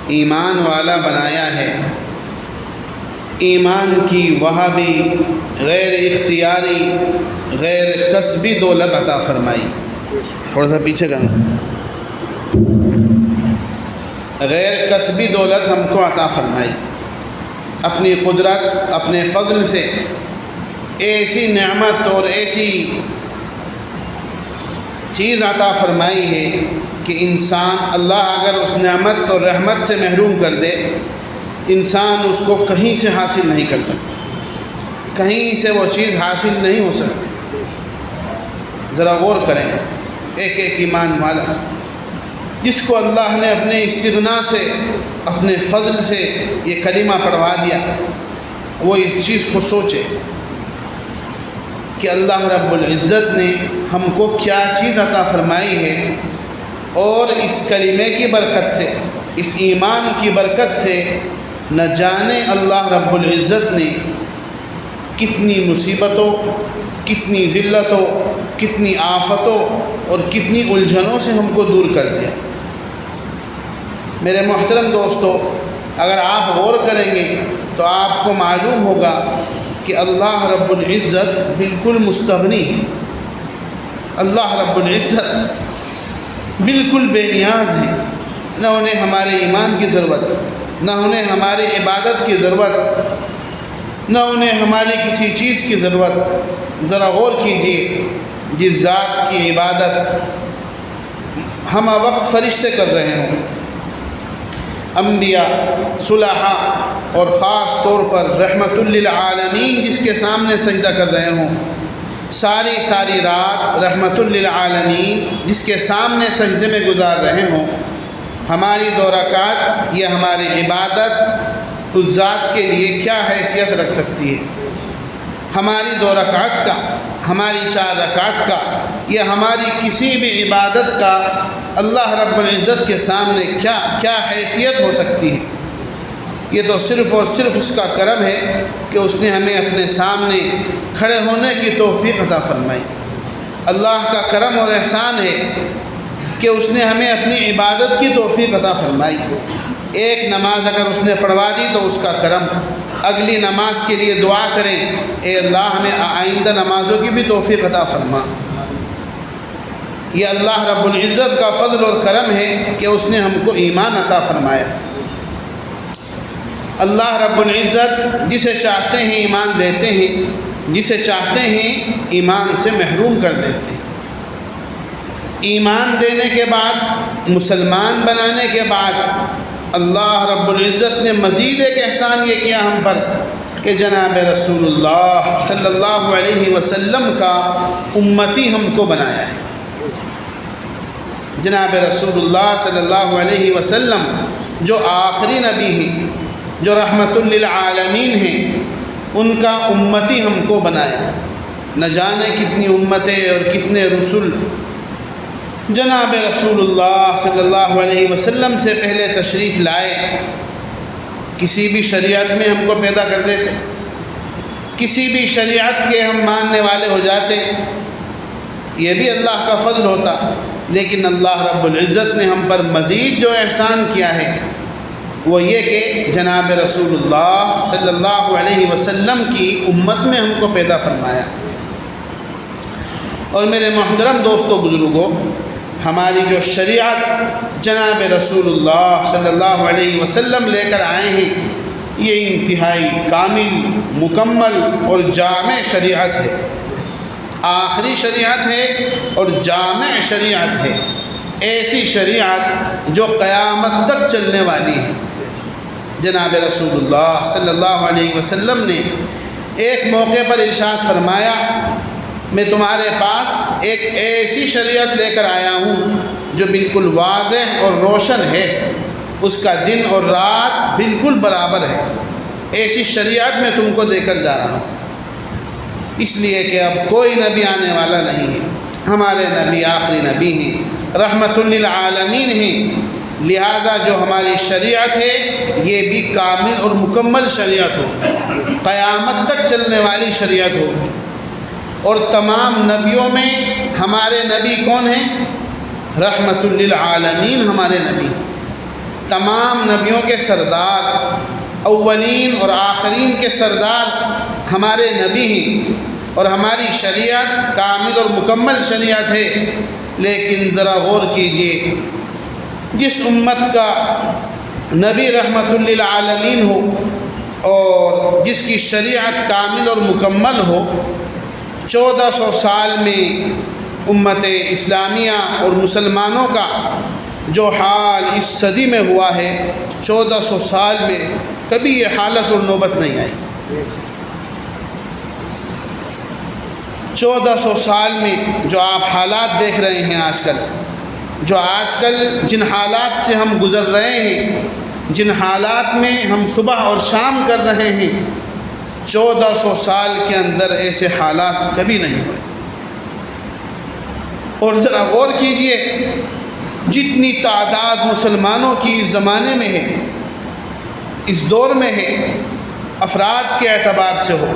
ایمان والا بنایا ہے، ایمان کی وہاں بھی غیر اختیاری غیر کسبی دولت عطا فرمائی۔ تھوڑا سا پیچھے کرنا، غیر کسبی دولت ہم کو عطا فرمائی، اپنی قدرت اپنے فضل سے ایسی نعمت اور ایسی چیز عطا فرمائی ہے کہ انسان، اللہ اگر اس نعمت اور رحمت سے محروم کر دے، انسان اس کو کہیں سے حاصل نہیں کر سکتا، کہیں سے وہ چیز حاصل نہیں ہو سکتی۔ ذرا غور کریں، ایک ایک ایمان والا جس کو اللہ نے اپنے استغنا سے، اپنے فضل سے یہ کلمہ پڑھوا دیا، وہ اس چیز کو سوچے کہ اللہ رب العزت نے ہم کو کیا چیز عطا فرمائی ہے، اور اس کلمے کی برکت سے، اس ایمان کی برکت سے نہ جانے اللہ رب العزت نے کتنی مصیبتوں، کتنی ذلتوں، کتنی آفتوں اور کتنی الجھنوں سے ہم کو دور کر دیا۔ میرے محترم دوستو، اگر آپ غور کریں گے تو آپ کو معلوم ہوگا کہ اللہ رب العزت بالکل مستغنی ہے، اللہ رب العزت بالکل بے نیاز ہے، نہ انہیں ہمارے ایمان کی ضرورت، نہ انہیں ہماری عبادت کی ضرورت، نہ انہیں ہماری کسی چیز کی ضرورت۔ ذرا غور کیجئے، جس ذات کی عبادت ہم وقت فرشتے کر رہے ہوں، انبیاء، صلحاء اور خاص طور پر رحمت للعالمین جس کے سامنے سجدہ کر رہے ہوں، ساری رات رحمت للعالمین جس کے سامنے سجدے میں گزار رہے ہوں، ہماری 2 رکعت یہ ہماری عبادت اس ذات کے لیے کیا حیثیت رکھ سکتی ہے؟ ہماری 2 رکعت کا، ہماری 4 رکعت کا، یا ہماری کسی بھی عبادت کا اللہ رب العزت کے سامنے کیا حیثیت ہو سکتی ہے؟ یہ تو صرف اور صرف اس کا کرم ہے کہ اس نے ہمیں اپنے سامنے کھڑے ہونے کی توفیق عطا فرمائی۔ اللہ کا کرم اور احسان ہے کہ اس نے ہمیں اپنی عبادت کی توفیق عطا فرمائی۔ ایک نماز اگر اس نے پڑھوا دی تو اس کا کرم، اگلی نماز کے لیے دعا کریں، اے اللہ ہمیں آئندہ نمازوں کی بھی توفیق عطا فرما۔ یہ اللہ رب العزت کا فضل اور کرم ہے کہ اس نے ہم کو ایمان عطا فرمایا۔ اللہ رب العزت جسے چاہتے ہیں ایمان دیتے ہیں، جسے چاہتے ہیں ایمان سے محروم کر دیتے ہیں۔ ایمان دینے کے بعد، مسلمان بنانے کے بعد، اللہ رب العزت نے مزید ایک احسان یہ کیا ہم پر کہ جناب رسول اللہ صلی اللہ علیہ وسلم کا امتی ہم کو بنایا ہے۔ جناب رسول اللہ صلی اللہ علیہ وسلم جو آخری نبی ہیں، جو رحمت للعالمین ہیں، ان کا امتی ہم کو بنایا۔ نہ جانے کتنی امتیں اور کتنے رسول جناب رسول اللہ صلی اللہ علیہ وسلم سے پہلے تشریف لائے، کسی بھی شریعت میں ہم کو پیدا کر دیتے، کسی بھی شریعت کے ہم ماننے والے ہو جاتے، یہ بھی اللہ کا فضل ہوتا۔ لیکن اللہ رب العزت نے ہم پر مزید جو احسان کیا ہے وہ یہ کہ جناب رسول اللہ صلی اللہ علیہ وسلم کی امت میں ہم کو پیدا فرمایا۔ اور میرے محترم دوستو بزرگوں، ہماری جو شریعت جناب رسول اللہ صلی اللہ علیہ وسلم لے کر آئے ہیں، یہ انتہائی کامل، مکمل اور جامع شریعت ہے، آخری شریعت ہے اور جامع شریعت ہے، ایسی شریعت جو قیامت تک چلنے والی ہے۔ جناب رسول اللہ صلی اللہ علیہ وسلم نے ایک موقع پر ارشاد فرمایا، میں تمہارے پاس ایک ایسی شریعت لے کر آیا ہوں جو بالکل واضح اور روشن ہے، اس کا دن اور رات بالکل برابر ہے، ایسی شریعت میں تم کو دے کر جا رہا ہوں۔ اس لیے کہ اب کوئی نبی آنے والا نہیں ہے، ہمارے نبی آخری نبی ہیں، رحمت للعالمین ہیں، لہٰذا جو ہماری شریعت ہے یہ بھی کامل اور مکمل شریعت ہو، قیامت تک چلنے والی شریعت ہو۔ اور تمام نبیوں میں ہمارے نبی کون ہیں؟ رحمت للعالمین ہمارے نبی ہیں۔ تمام نبیوں کے سردار، اولین اور آخرین کے سردار ہمارے نبی ہیں، اور ہماری شریعت کامل اور مکمل شریعت ہے۔ لیکن ذرا غور کیجئے، جس امت کا نبی رحمت للعالمین ہو اور جس کی شریعت کامل اور مکمل ہو، 1400 سال میں امت اسلامیہ اور مسلمانوں کا جو حال اس صدی میں ہوا ہے، 1400 سال میں کبھی یہ حالت اور نوبت نہیں آئی۔ 1400 سال میں جو آپ حالات دیکھ رہے ہیں آج کل جن حالات سے ہم گزر رہے ہیں، جن حالات میں ہم صبح اور شام کر رہے ہیں، 1400 سال کے اندر ایسے حالات کبھی نہیں ہوئے۔ اور ذرا غور کیجئے، جتنی تعداد مسلمانوں کی اس زمانے میں ہے، اس دور میں ہے، افراد کے اعتبار سے ہو،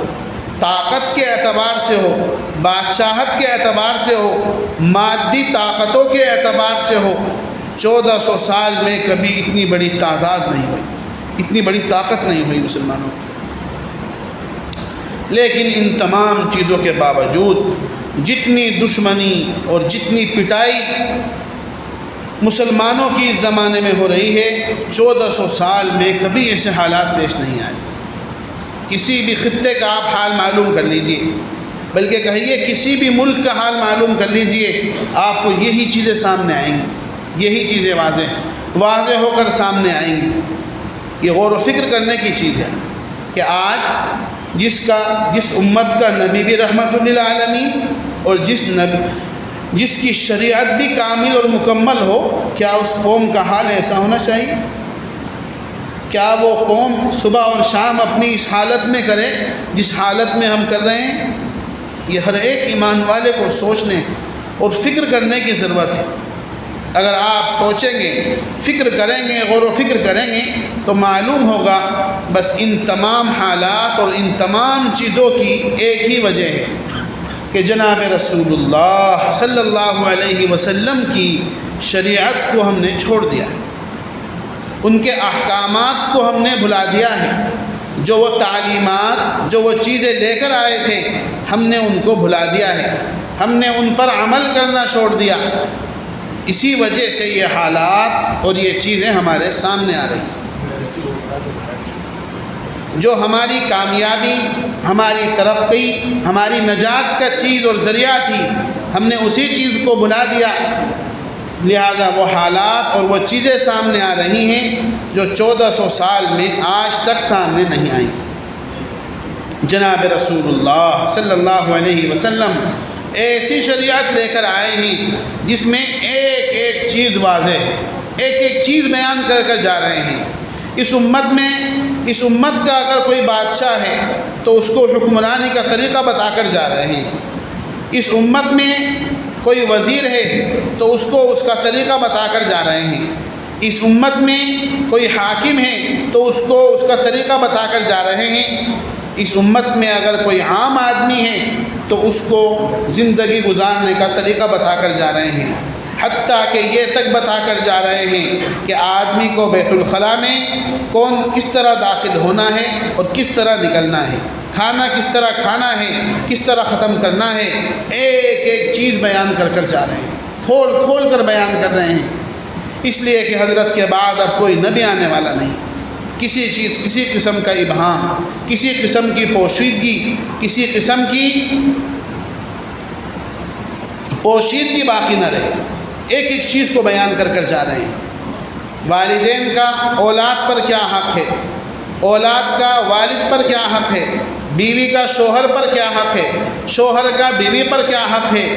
طاقت کے اعتبار سے ہو، بادشاہت کے اعتبار سے ہو، مادی طاقتوں کے اعتبار سے ہو، 1400 سال میں کبھی اتنی بڑی تعداد نہیں ہوئی، اتنی بڑی طاقت نہیں ہوئی مسلمانوں کی۔ لیکن ان تمام چیزوں کے باوجود جتنی دشمنی اور جتنی پٹائی مسلمانوں کی اس زمانے میں ہو رہی ہے، 1400 سال میں کبھی ایسے حالات پیش نہیں آئے۔ کسی بھی خطے کا آپ حال معلوم کر لیجئے، بلکہ کہیے کسی بھی ملک کا حال معلوم کر لیجئے، آپ کو یہی چیزیں سامنے آئیں گی، یہی چیزیں واضح ہو کر سامنے آئیں گی۔ یہ غور و فکر کرنے کی چیز ہے کہ آج جس امت کا نبی بھی رحمت للعالمین اور جس کی شریعت بھی کامل اور مکمل ہو، کیا اس قوم کا حال ایسا ہونا چاہیے؟ کیا وہ قوم صبح اور شام اپنی اس حالت میں کرے جس حالت میں ہم کر رہے ہیں؟ یہ ہر ایک ایمان والے کو سوچنے اور فکر کرنے کی ضرورت ہے۔ اگر آپ سوچیں گے، فکر کریں گے، غور و فکر کریں گے، تو معلوم ہوگا بس ان تمام حالات اور ان تمام چیزوں کی ایک ہی وجہ ہے کہ جناب رسول اللہ صلی اللہ علیہ وسلم کی شریعت کو ہم نے چھوڑ دیا ہے، ان کے احکامات کو ہم نے بھلا دیا ہے، جو وہ تعلیمات، جو وہ چیزیں لے کر آئے تھے، ہم نے ان کو بھلا دیا ہے، ہم نے ان پر عمل کرنا چھوڑ دیا۔ اسی وجہ سے یہ حالات اور یہ چیزیں ہمارے سامنے آ رہی ہیں۔ جو ہماری کامیابی، ہماری ترقی، ہماری نجات کا چیز اور ذریعہ تھی، ہم نے اسی چیز کو بھلا دیا، لہذا وہ حالات اور وہ چیزیں سامنے آ رہی ہیں جو 1400 سال میں آج تک سامنے نہیں آئیں۔ جناب رسول اللہ صلی اللہ علیہ وسلم ایسی شریعت لے کر آئے ہیں جس میں ایک ایک چیز واضح ہے، ایک ایک چیز بیان کر کر جا رہے ہیں۔ اس امت کا اگر کوئی بادشاہ ہے تو اس کو حکمرانی کا طریقہ بتا کر جا رہے ہیں۔ اس امت میں کوئی وزیر ہے تو اس کو اس کا طریقہ بتا کر جا رہے ہیں۔ اس امت میں کوئی حاکم ہے تو اس کو اس کا طریقہ بتا کر جا رہے ہیں۔ اس امت میں اگر کوئی عام آدمی ہے تو اس کو زندگی گزارنے کا طریقہ بتا کر جا رہے ہیں، حتیٰ کہ یہ تک بتا کر جا رہے ہیں کہ آدمی کو بیت الخلاء میں کس طرح داخل ہونا ہے اور کس طرح نکلنا ہے، کھانا کس طرح کھانا ہے، کس طرح ختم کرنا ہے، ایک ایک چیز بیان کر کر جا رہے ہیں، کھول کر بیان کر رہے ہیں۔ اس لیے کہ حضرت کے بعد اب کوئی نبی آنے والا نہیں، کسی قسم کا ابہام، کسی قسم کی پوشیدگی، کسی قسم کی پوشیدگی باقی نہ رہے، ایک ایک چیز کو بیان کر کر جا رہے ہیں۔ والدین کا اولاد پر کیا حق ہے، اولاد کا والد پر کیا حق ہے، بیوی کا شوہر پر کیا حق ہے، شوہر کا بیوی پر کیا حق ہے،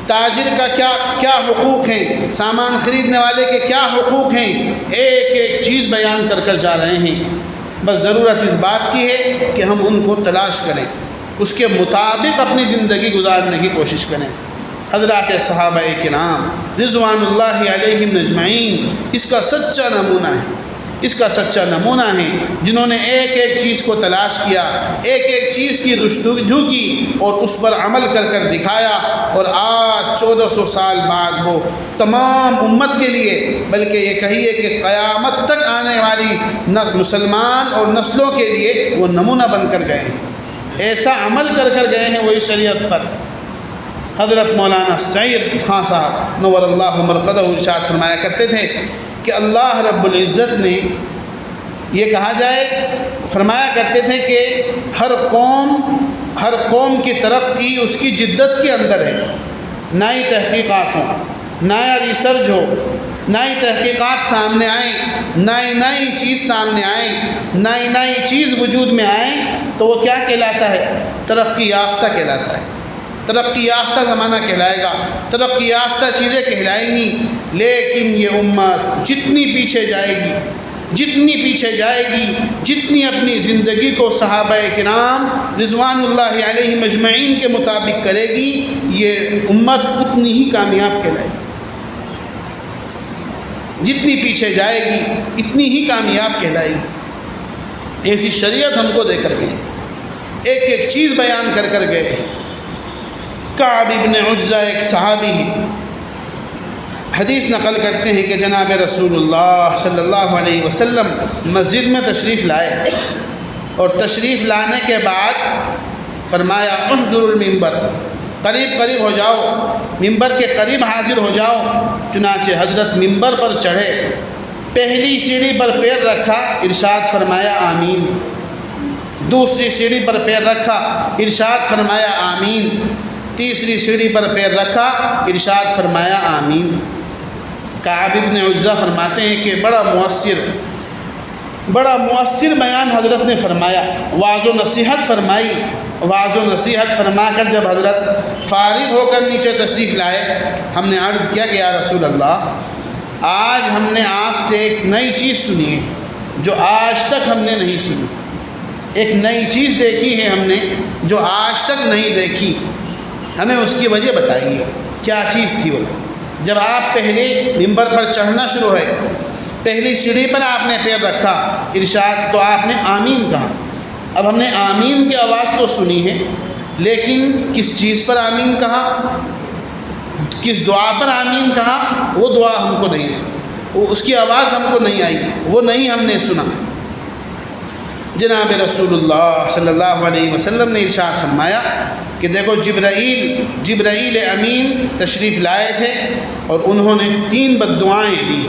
تاجر کا کیا حقوق ہیں، سامان خریدنے والے کے کیا حقوق ہیں، ایک ایک چیز بیان کر کر جا رہے ہیں۔ بس ضرورت اس بات کی ہے کہ ہم ان کو تلاش کریں، اس کے مطابق اپنی زندگی گزارنے کی کوشش کریں۔ حضرات صحابہ کرام رضوان اللہ علیہم اجمعین اس کا سچا نمونہ ہے۔ اس کا سچا نمونہ ہیں، جنہوں نے ایک ایک چیز کو تلاش کیا، ایک ایک چیز کی جستجو کی اور اس پر عمل کر دکھایا، اور آج 1400 سال بعد وہ تمام امت کے لیے، بلکہ یہ کہیے کہ قیامت تک آنے والی مسلمان اور نسلوں کے لیے وہ نمونہ بن کر گئے ہیں، ایسا عمل کر گئے ہیں وہی شریعت پر۔ حضرت مولانا سعید خان صاحب نور اللہ مرقدہ ارشاد فرمایا کرتے تھے کہ اللہ رب العزت نے یہ کہا جائے، فرمایا کرتے تھے کہ ہر قوم کی ترقی اس کی جدت کے اندر ہے، نئی تحقیقات ہوں، نیا ریسرچ ہو، نئی تحقیقات سامنے آئیں، نئی چیز سامنے آئیں، نئی چیز وجود میں آئیں تو وہ کیا کہلاتا ہے؟ ترقی یافتہ کہلاتا ہے، ترقی یافتہ زمانہ کہلائے گا، ترقی یافتہ چیزیں کہلائیں گی۔ لیکن یہ امت جتنی پیچھے جائے گی، جتنی اپنی زندگی کو صحابہ کرام رضوان اللہ علیہ مجمعین کے مطابق کرے گی، یہ امت اتنی ہی کامیاب کہلائے گی۔ جتنی پیچھے جائے گی اتنی ہی کامیاب کہلائے گی۔ ایسی شریعت ہم کو دے کر گئے، ایک ایک چیز بیان کر گئے ہیں۔ کعب ابن عجزہ ایک صحابی ہیں، حدیث نقل کرتے ہیں کہ جناب رسول اللہ صلی اللہ علیہ وسلم مسجد میں تشریف لائے، اور تشریف لانے کے بعد فرمایا احضر المنبر، قریب ہو جاؤ، ممبر کے قریب حاضر ہو جاؤ۔ چنانچہ حضرت ممبر پر چڑھے، پہلی سیڑھی پر پیر رکھا، ارشاد فرمایا آمین، دوسری سیڑھی پر پیر رکھا، ارشاد فرمایا آمین، تیسری سیڑھی پر پیر رکھا، ارشاد فرمایا آمین۔ کعب ابن عجزہ فرماتے ہیں کہ بڑا مؤثر بیان حضرت نے فرمایا، واعظ و نصیحت فرمائی۔ واعظ و نصیحت فرما کر جب حضرت فارغ ہو کر نیچے تشریف لائے، ہم نے عرض کیا کہ یا رسول اللہ، آج ہم نے آپ سے ایک نئی چیز سنی ہے جو آج تک ہم نے نہیں سنی، ایک نئی چیز دیکھی ہے ہم نے جو آج تک نہیں دیکھی، ہمیں اس کی وجہ بتائیے، کیا چیز تھی وہ؟ جب آپ پہلے ممبر پر چڑھنا شروع ہوئے، پہلی سیڑھی پر آپ نے پیر رکھا، ارشاد تو آپ نے آمین کہا۔ اب ہم نے آمین کی آواز تو سنی ہے، لیکن کس چیز پر آمین کہا، کس دعا پر آمین کہا، وہ دعا ہم کو نہیں ہے، وہ اس کی آواز ہم کو نہیں آئی، وہ نہیں ہم نے سنا۔ جناب رسول اللہ صلی اللہ علیہ وسلم نے ارشاد فرمایا کہ دیکھو جبرائیل امین تشریف لائے تھے، اور انہوں نے 3 بددعائیں دی،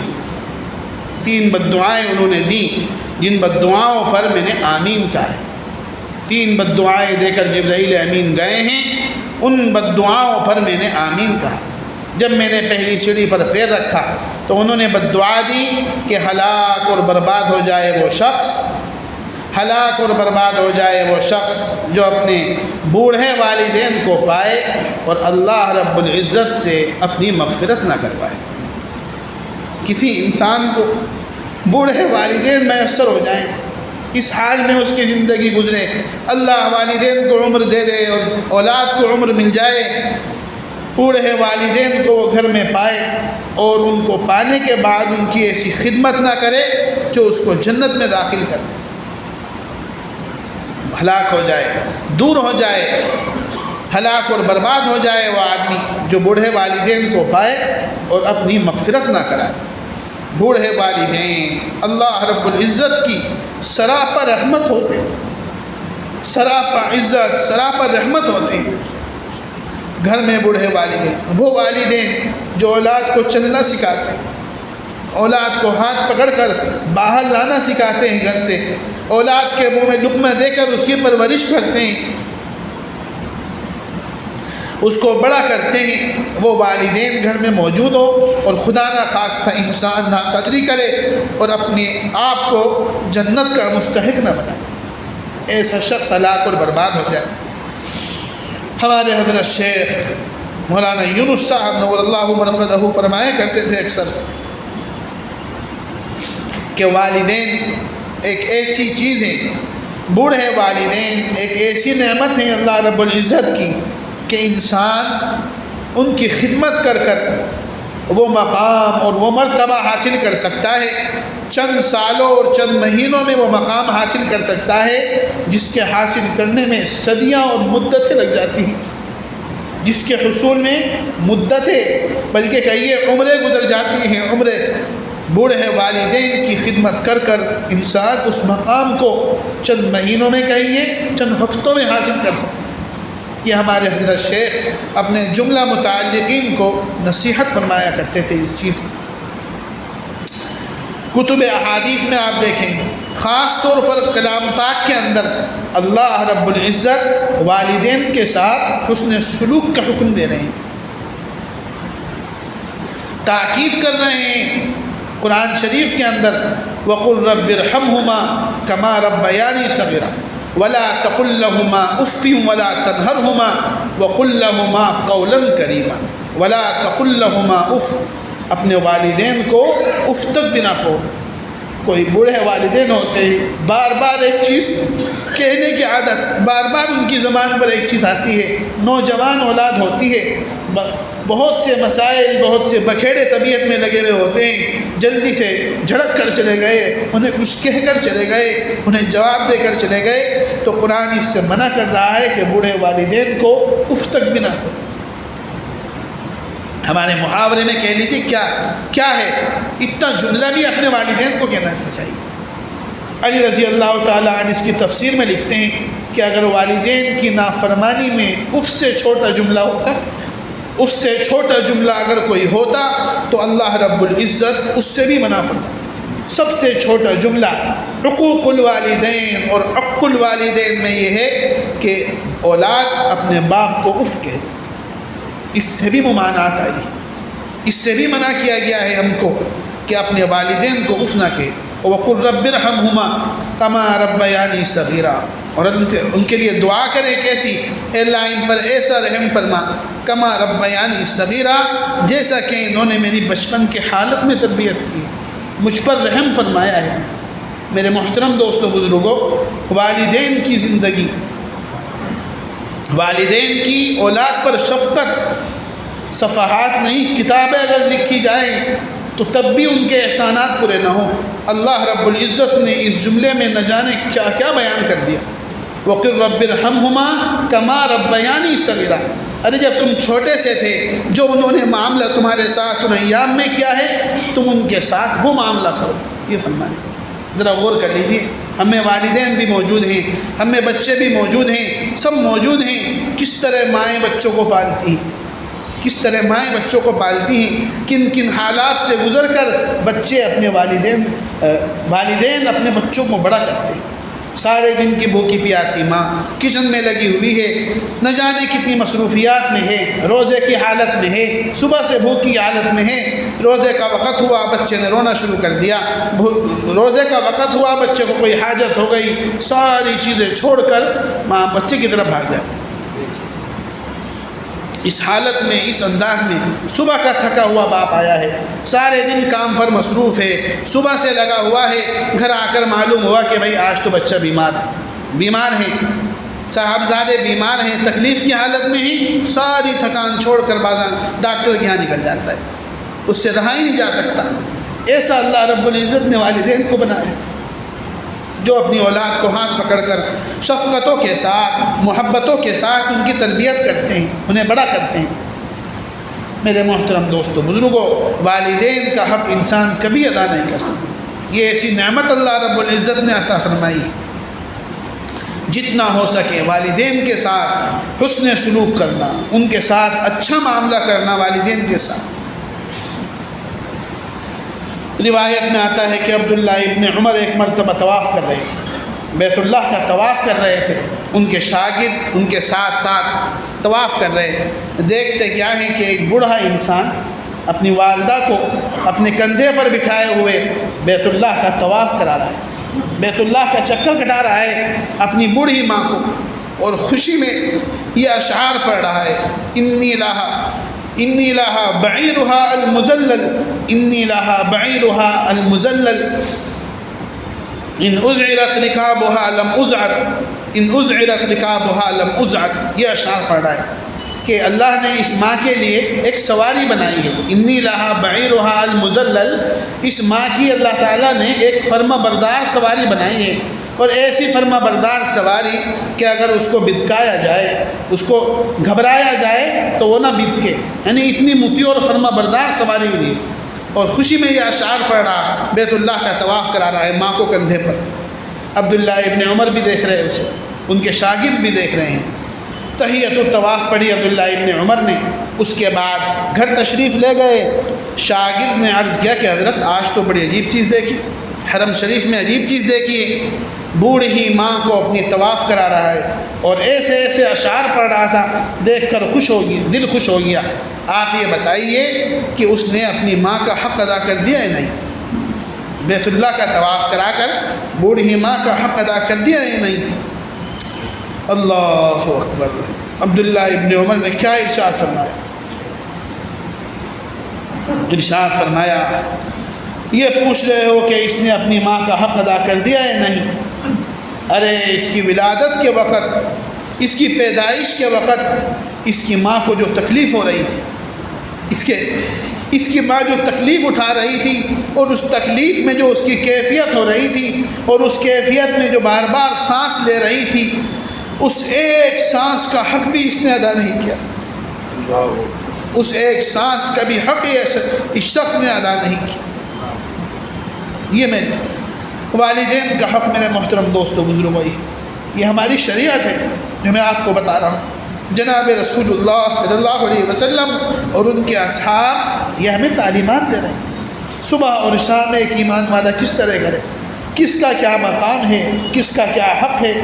3 بددعائیں انہوں نے دی، جن بددعاؤں پر میں نے آمین کہا ہے۔ 3 بددعائیں دے کر جبرائیل امین گئے ہیں، ان بددعاؤں پر میں نے آمین کہا۔ جب میں نے پہلی سیڑھی پر پیر رکھا تو انہوں نے بددعا دی کہ ہلاک اور برباد ہو جائے وہ شخص، ہلاک اور برباد ہو جائے وہ شخص جو اپنے بوڑھے والدین کو پائے اور اللہ رب العزت سے اپنی مغفرت نہ کروائے۔ کسی انسان کو بوڑھے والدین میسر ہو جائیں، اس حال میں اس کی زندگی گزرے، اللہ والدین کو عمر دے دے اور اولاد کو عمر مل جائے، بوڑھے والدین کو وہ گھر میں پائے اور ان کو پانے کے بعد ان کی ایسی خدمت نہ کرے جو اس کو جنت میں داخل کر دے، ہلاک ہو جائے، دور ہو جائے، ہلاک اور برباد ہو جائے وہ آدمی جو بوڑھے والدین کو پائے اور اپنی مغفرت نہ کرائے۔ بوڑھے والدین اللہ رب العزت کی سراپا رحمت ہوتے ہیں، سراپا عزت، سراپا رحمت ہوتے ہیں۔ گھر میں بوڑھے والدین، وہ والدین جو اولاد کو چلنا سکھاتے ہیں، اولاد کو ہاتھ پکڑ کر باہر لانا سکھاتے ہیں گھر سے، اولاد کے منہ میں لقمہ دے کر اس کی پرورش کرتے ہیں، اس کو بڑا کرتے ہیں، وہ والدین گھر میں موجود ہو اور خدا نہ خواستہ انسان ناقدری کرے اور اپنے آپ کو جنت کا مستحق نہ بنائے، ایسا شخص ہلاک اور برباد ہو جائے۔ ہمارے حضرت شیخ مولانا یونس صاحب نور اللہ مرقدہ فرمایا کرتے تھے اکثر کہ والدین ایک ایسی چیز ہے، بوڑھے والدین ایک ایسی نعمت ہے اللہ رب العزت کی کہ انسان ان کی خدمت کر کر وہ مقام اور وہ مرتبہ حاصل کر سکتا ہے، چند سالوں اور چند مہینوں میں وہ مقام حاصل کر سکتا ہے جس کے حاصل کرنے میں صدیاں اور مدتیں لگ جاتی ہیں، جس کے حصول میں مدتیں بلکہ کہیے عمریں گزر جاتی ہیں، عمریں۔ بوڑھے والدین کی خدمت کر کر انسان اس مقام کو چند مہینوں میں کہیے چند ہفتوں میں حاصل کر سکتا ہے۔ یہ ہمارے حضرت شیخ اپنے جملہ متعلقین کو نصیحت فرمایا کرتے تھے اس چیز کی۔ کتب احادیث میں آپ دیکھیں گے، خاص طور پر کلام پاک کے اندر اللہ رب العزت والدین کے ساتھ حسن سلوک کا حکم دے رہے ہیں، تاکید کر رہے ہیں۔ قرآن شریف کے اندر وَقُلْ رَبِّ ارْحَمْهُمَا كَمَا رَبَّيَانِي صَغِيرًا وَلَا تَقُلْ لَهُمَا أُفٍّ وَلَا تَنْهَرْهُمَا وَقُلْ لَهُمَا قَوْلًا كَرِيمًا وَلَا تَقُلْ لَهُمَا أُفٍّ، اپنے والدین کو اف تک بھی نہ کہو۔ کوئی بوڑھے والدین ہوتے ہیں، بار بار ایک چیز کہنے کی عادت، بار بار ان کی زبان پر ایک چیز آتی ہے۔ نوجوان اولاد ہوتی ہے، بہت سے مسائل، بہت سے بکھیڑے طبیعت میں لگے ہوئے ہوتے ہیں، جلدی سے جھڑک کر چلے گئے، انہیں کچھ کہہ کر چلے گئے، انہیں جواب دے کر چلے گئے، تو قرآن اس سے منع کر رہا ہے کہ بوڑھے والدین کو اف تک بھی نہ کرو۔ ہمارے محاورے میں کہہ لیجیے کیا ہے، اتنا جملہ بھی اپنے والدین کو کہنا چاہیے۔ علی رضی اللہ تعالیٰ عنہ اس کی تفسیر میں لکھتے ہیں کہ اگر والدین کی نافرمانی میں اف سے چھوٹا جملہ ہوتا، اس سے چھوٹا جملہ اگر کوئی ہوتا تو اللہ رب العزت اس سے بھی منع فرماتا۔ سب سے چھوٹا جملہ حقوق الوالدین اور حق الوالدین میں یہ ہے کہ اولاد اپنے باپ کو اف کہے، اس سے بھی ممانعت آئی، اس سے بھی منع کیا گیا ہے ہم کو کہ اپنے والدین کو اف نہ کہے۔ وَقُلْ رَبِّ ارْحَمْهُمَا كَمَا رَبَّيَانِي صَغِيرًا، اور ان کے لیے دعا کرے کیسی، اے اللہ ان پر ایسا رحم فرما، کما ربیانی صغیرا، جیسا کہ انہوں نے میری بچپن کے حالت میں تربیت کی، مجھ پر رحم فرمایا ہے۔ میرے محترم دوستو بزرگوں، والدین کی زندگی، والدین کی اولاد پر شفقت صفحات نہیں، کتابیں اگر لکھی جائیں تو تب بھی ان کے احسانات پورے نہ ہوں۔ اللہ رب العزت نے اس جملے میں نہ جانے کیا کیا بیان کر دیا۔ وَقِلْ رَبِّ ارْحَمْهُمَا كَمَا رَبَّيَانِي صَغِيرًا، ارے جب تم چھوٹے سے تھے، جو انہوں نے معاملہ تمہارے ساتھ ان ایام میں کیا ہے، تم ان کے ساتھ وہ معاملہ کرو، یہ فرمانے۔ ذرا غور کر لیجیے، ہمیں والدین بھی موجود ہیں، ہمیں بچے بھی موجود ہیں، سب موجود ہیں، کس طرح مائیں بچوں کو پالتی ہیں، کس طرح مائیں بچوں کو پالتی ہیں، کن کن حالات سے گزر کر بچے اپنے والدین اپنے بچوں کو بڑا کرتے ہیں۔ سارے دن کی بھوکی پیاسی ماں کچن میں لگی ہوئی ہے، نہ جانے کتنی مصروفیات میں ہے، روزے کی حالت میں ہے، صبح سے بھوکی حالت میں ہے، روزے کا وقت ہوا بچے نے رونا شروع کر دیا، روزے کا وقت ہوا بچے کو کوئی حاجت ہو گئی، ساری چیزیں چھوڑ کر ماں بچے کی طرف بھاگ جاتی۔ اس حالت میں، اس انداز میں صبح کا تھکا ہوا باپ آیا ہے، سارے دن کام پر مصروف ہے، صبح سے لگا ہوا ہے، گھر آ کر معلوم ہوا کہ بھائی آج تو بچہ بیمار ہے، صاحبزادے بیمار ہیں، تکلیف کی حالت میں ہی ساری تھکان چھوڑ کر بازار ڈاکٹر کے یہاں نکل جاتا ہے، اس سے رہا ہی نہیں جا سکتا۔ ایسا اللہ رب العزت نے والدین کو بنایا ہے، جو اپنی اولاد کو ہاتھ پکڑ کر شفقتوں کے ساتھ، محبتوں کے ساتھ ان کی تربیت کرتے ہیں، انہیں بڑا کرتے ہیں۔ میرے محترم دوستو بزرگوں، والدین کا حق انسان کبھی ادا نہیں کر سکتا، یہ ایسی نعمت اللہ رب العزت نے عطا فرمائی ہے۔ جتنا ہو سکے والدین کے ساتھ حسن سلوک کرنا، ان کے ساتھ اچھا معاملہ کرنا، والدین کے ساتھ۔ روایت میں آتا ہے کہ عبداللہ ابن عمر ایک مرتبہ طواف کر رہے تھے، بیت اللہ کا طواف کر رہے تھے، ان کے شاگرد ان کے ساتھ طواف کر رہے ہیں۔ دیکھتے کیا ہے کہ ایک بوڑھا انسان اپنی والدہ کو اپنے کندھے پر بٹھائے ہوئے بیت اللہ کا طواف کرا رہا ہے، بیت اللہ کا چکر کٹا رہا ہے اپنی بوڑھی ماں کو، اور خوشی میں یہ اشعار پڑھ رہا ہے، انی لہا بعیرہا المزلل، انی لہا بعیرہا المزلل، ان ازعرت رکابہا لم ازعر، ان ازعرت رکابہا لم ازعر، یہ اشعار پڑھ رہا ہے۔ کہ اللہ نے اس ماں کے لیے ایک سواری بنائی ہے، انی لہا بعیرہا المذلل، اس ماں کی اللہ تعالیٰ نے ایک فرما بردار سواری بنائی ہے، اور ایسی فرما بردار سواری کہ اگر اس کو بتکایا جائے، اس کو گھبرایا جائے تو وہ نہ بتکے، یعنی اتنی مطیع اور فرما بردار سواری بھی دی۔ اور خوشی میں یہ اشعار پڑھ رہا، بیت اللہ کا طواف کرا رہا ہے ماں کو کندھے پر۔ عبداللہ ابن عمر بھی دیکھ رہے ہیں اسے، ان کے شاگرد بھی دیکھ رہے ہیں۔ تحیۃ الطواف پڑھی عبداللہ ابن عمر نے، اس کے بعد گھر تشریف لے گئے۔ شاگرد نے عرض کیا کہ حضرت آج تو بڑی عجیب چیز دیکھی، حرم شریف میں عجیب چیز دیکھی ہے، بوڑھی ماں کو اپنی طواف کرا رہا ہے اور ایسے ایسے اشعار پڑھ رہا تھا، دیکھ کر خوش ہو گیا، دل خوش ہو گیا۔ آپ یہ بتائیے کہ اس نے اپنی ماں کا حق ادا کر دیا ہے نہیں؟ بیت اللہ کا طواف کرا کر بوڑھی ماں کا حق ادا کر دیا ہے نہیں؟ اللہ اکبر۔ عبداللہ ابن عمر نے کیا ارشاد فرمایا؟ ارشاد فرمایا، یہ پوچھ رہے ہو کہ اس نے اپنی ماں کا حق ادا کر دیا ہے نہیں؟ ارے اس کی ولادت کے وقت، اس کی پیدائش کے وقت اس کی ماں کو جو تکلیف ہو رہی تھی، اس کی ماں جو تکلیف اٹھا رہی تھی، اور اس تکلیف میں جو اس کی کیفیت ہو رہی تھی، اور اس کیفیت میں جو بار بار سانس لے رہی تھی، اس ایک سانس کا حق بھی اس نے ادا نہیں کیا، اس ایک سانس کا بھی حق اس شخص نے ادا نہیں کیا۔ یہ میں والدین کا حق میرے محترم دوستو بزرگوں، یہ ہماری شریعت ہے جو میں آپ کو بتا رہا ہوں۔ جناب رسول اللہ صلی اللہ علیہ وسلم اور ان کے اصحاب یہ ہمیں تعلیمات دے رہے ہیں، صبح اور شام ایک ایمان والا کس طرح کرے، کس کا کیا مقام ہے، کس کا کیا حق ہے،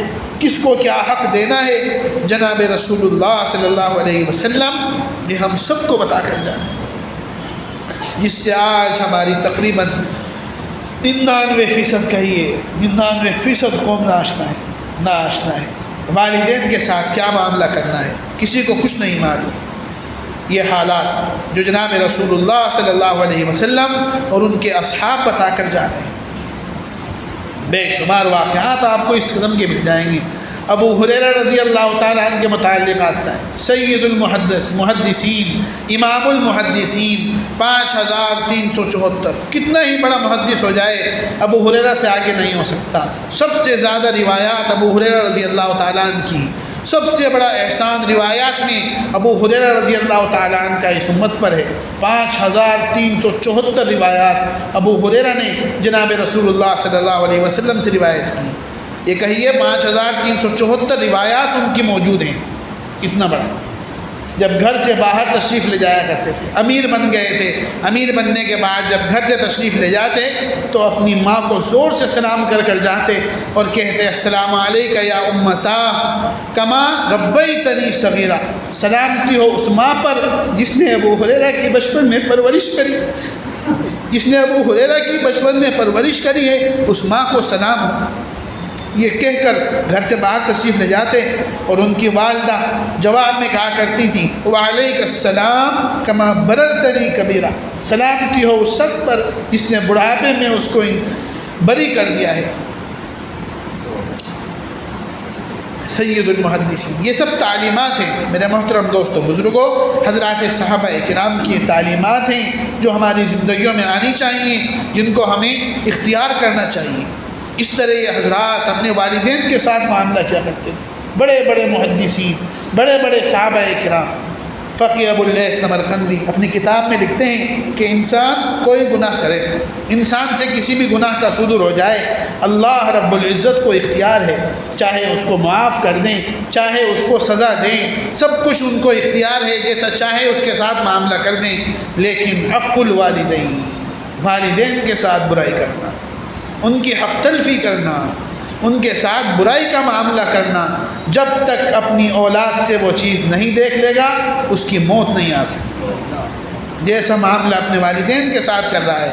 کس کو کیا حق دینا ہے۔ جناب رسول اللہ صلی اللہ علیہ وسلم یہ ہم سب کو بتا کر جائیں، جس سے آج ہماری تقریباً 99% کہیے 99% قوم ناآشنا ہے۔ والدین کے ساتھ کیا معاملہ کرنا ہے کسی کو کچھ نہیں معلوم۔ یہ حالات جو جناب رسول اللہ صلی اللہ علیہ وسلم اور ان کے اصحاب بتا کر جا رہے ہیں، بے شمار واقعات آپ کو اس قسم کے مل جائیں گے۔ ابو ہریرہ رضی اللہ تعالیٰ عنہ کے متعلق آتا ہے، سید المحدثین، امام المحدثین، 5374، کتنا ہی بڑا محدث ہو جائے ابو ہریرہ سے آگے نہیں ہو سکتا۔ سب سے زیادہ روایات ابو ہریرہ رضی اللہ تعالیٰ عنہ کی، سب سے بڑا احسان روایات میں ابو ہریرہ رضی اللہ تعالیٰ عنہ کا اس امت پر ہے۔ 5374 روایات ابو ہریرہ نے جناب رسول اللہ صلی اللہ علیہ وسلم سے روایت کی۔ یہ کہیے 5374 روایات ان کی موجود ہیں، اتنا بڑا۔ جب گھر سے باہر تشریف لے جایا کرتے تھے، امیر بن گئے تھے، امیر بننے کے بعد جب گھر سے تشریف لے جاتے تو اپنی ماں کو زور سے سلام کر کر جاتے اور کہتے، السلام علیکہ یا امتا کما ربیتنی صغیرہ، سلامتی ہو اس ماں پر جس نے ابو ہریرہ کی بچپن میں پرورش کری، جس نے ابو ہریرہ کی بچپن میں پرورش کری ہے، اس ماں کو سلام ہو۔ یہ کہہ کر گھر سے باہر تشریف لے جاتے، اور ان کی والدہ جواب میں کہا کرتی تھی، وعلیک السلام کما بررتنی کبیرہ، سلامتی ہو اس شخص پر جس نے بڑھاپے میں اس کو بری کر دیا ہے۔ سید المحدثین، یہ سب تعلیمات ہیں میرے محترم دوستو بزرگوں، حضرات صحابہ کرام کی تعلیمات ہیں جو ہماری زندگیوں میں آنی چاہیے، جن کو ہمیں اختیار کرنا چاہیے۔ اس طرح یہ حضرات اپنے والدین کے ساتھ معاملہ کیا کرتے تھے۔ بڑے بڑے محدثین، بڑے بڑے صحابہ کرام، فقی ابو اللیث سمرقندی اپنی کتاب میں لکھتے ہیں کہ انسان کوئی گناہ کرے، انسان سے کسی بھی گناہ کا صدور ہو جائے، اللہ رب العزت کو اختیار ہے، چاہے اس کو معاف کر دیں، چاہے اس کو سزا دیں، سب کچھ ان کو اختیار ہے، جیسا چاہے اس کے ساتھ معاملہ کر دیں، لیکن حق الوالدین، والدین کے ساتھ برائی کرنا، ان کی حق تلفی کرنا، ان کے ساتھ برائی کا معاملہ کرنا، جب تک اپنی اولاد سے وہ چیز نہیں دیکھ لے گا اس کی موت نہیں آ سکتی۔ جیسا معاملہ اپنے والدین کے ساتھ کر رہا ہے،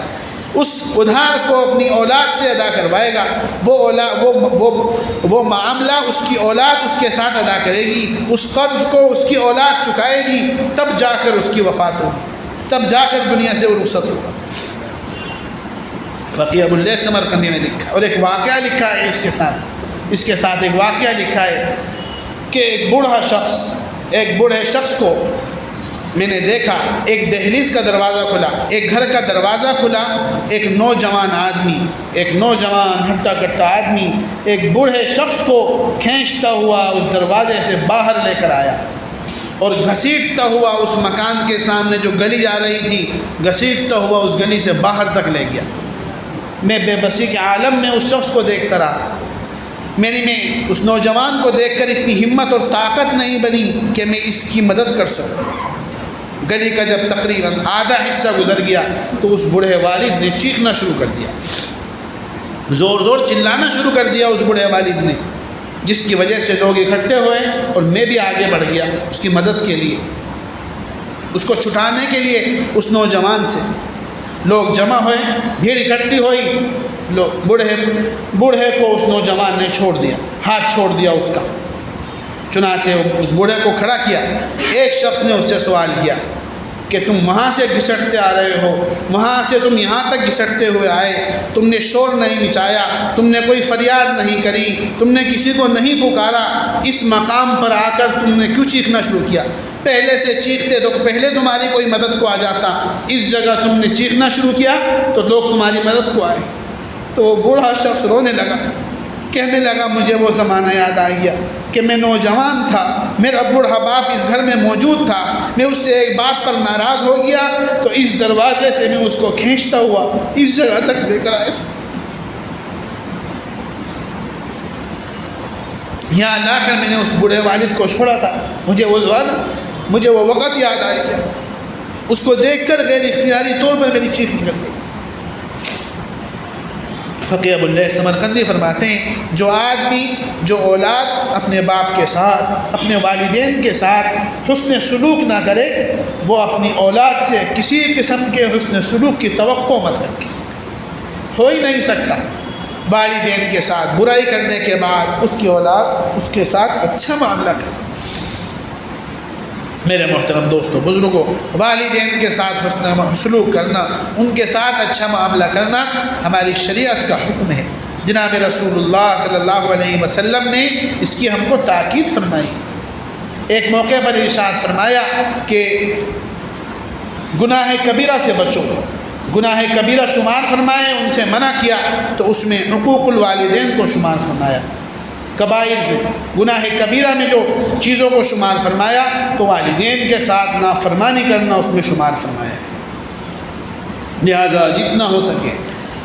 اس ادھار کو اپنی اولاد سے ادا کروائے گا، وہ معاملہ اس کی اولاد اس کے ساتھ ادا کرے گی، اس قرض کو اس کی اولاد چکائے گی، تب جا کر اس کی وفات ہوگی، تب جا کر دنیا سے وہ رخصت ہوگا۔ فقی ابو اللیث سمرقندی نے لکھا، اور ایک واقعہ لکھا ہے اس کے ساتھ ایک واقعہ لکھا ہے کہ ایک بوڑھا شخص ایک بوڑھے شخص کو میں نے دیکھا، ایک دہلیز کا دروازہ کھلا، ایک گھر کا دروازہ کھلا، ایک نوجوان آدمی، ایک نوجوان ہٹا کٹا آدمی ایک بوڑھے شخص کو کھینچتا ہوا اس دروازے سے باہر لے کر آیا اور گھسیٹتا ہوا اس مکان کے سامنے جو گلی آ رہی تھی، گھسیٹتا ہوا اس گلی سے باہر تک لے گیا۔ میں بے بسی کے عالم میں اس شخص کو دیکھتا رہا۔ میں اس نوجوان کو دیکھ کر اتنی ہمت اور طاقت نہیں بنی کہ میں اس کی مدد کر سکوں۔ گلی کا جب تقریباً آدھا حصہ گزر گیا تو اس بوڑھے والد نے چیخنا شروع کر دیا، زور زور چلانا شروع کر دیا اس بوڑھے والد نے، جس کی وجہ سے لوگ اکٹھے ہوئے اور میں بھی آگے بڑھ گیا اس کی مدد کے لیے، اس کو چھٹانے کے لیے۔ اس نوجوان سے لوگ جمع ہوئے، بھیڑ اکٹھی ہوئی، بوڑھے کو اس نوجوان نے چھوڑ دیا، ہاتھ چھوڑ دیا اس کا۔ چنانچہ اس بوڑھے کو کھڑا کیا۔ ایک شخص نے اس سے سوال کیا کہ تم وہاں سے گھسٹتے آ رہے ہو، وہاں سے تم یہاں تک گھسٹتے ہوئے آئے، تم نے شور نہیں مچایا، تم نے کوئی فریاد نہیں کری، تم نے کسی کو نہیں پکارا، اس مقام پر آ کر تم نے کیوں چیخنا شروع کیا؟ پہلے سے چیختے تو پہلے تمہاری کوئی مدد کو آ جاتا، اس جگہ تم نے چیخنا شروع کیا تو لوگ تمہاری مدد کو آئے۔ تو وہ بوڑھا شخص رونے لگا، کہنے لگا مجھے وہ زمانہ یاد آ گیا کہ میں نوجوان تھا، میرا بوڑھا باپ اس گھر میں موجود تھا، میں اس سے ایک بات پر ناراض ہو گیا تو اس دروازے سے میں اس کو کھینچتا ہوا اس جگہ تک لے کر آیا تھا۔ یہاں لا کر میں نے اس بوڑھے والد کو چھوڑا تھا۔ مجھے وہ وقت یاد آ گیا، اس کو دیکھ کر غیر اختیاری طور پر میری چیخ نکل گئی۔ فقیہ ابو اللیث سمرقندی فرماتے ہیں جو اولاد اپنے باپ کے ساتھ، اپنے والدین کے ساتھ حسن سلوک نہ کرے، وہ اپنی اولاد سے کسی قسم کے حسن سلوک کی توقع مت رکھے۔ ہو ہی نہیں سکتا والدین کے ساتھ برائی کرنے کے بعد اس کی اولاد اس کے ساتھ اچھا معاملہ کرے۔ میرے محترم دوستو بزرگوں، والدین کے ساتھ حسن سلوک کرنا، ان کے ساتھ اچھا معاملہ کرنا ہماری شریعت کا حکم ہے۔ جناب رسول اللہ صلی اللہ علیہ وسلم نے اس کی ہم کو تاکید فرمائی۔ ایک موقع پر ارشاد فرمایا کہ گناہ کبیرہ سے بچو، گناہ کبیرہ شمار فرمائے، ان سے منع کیا تو اس میں حقوق الوالدین کو شمار فرمایا۔ کبائر میں، گناہ کبیرہ میں جو چیزوں کو شمار فرمایا تو والدین کے ساتھ نافرمانی کرنا اس میں شمار فرمایا ہے۔ لہذا جتنا ہو سکے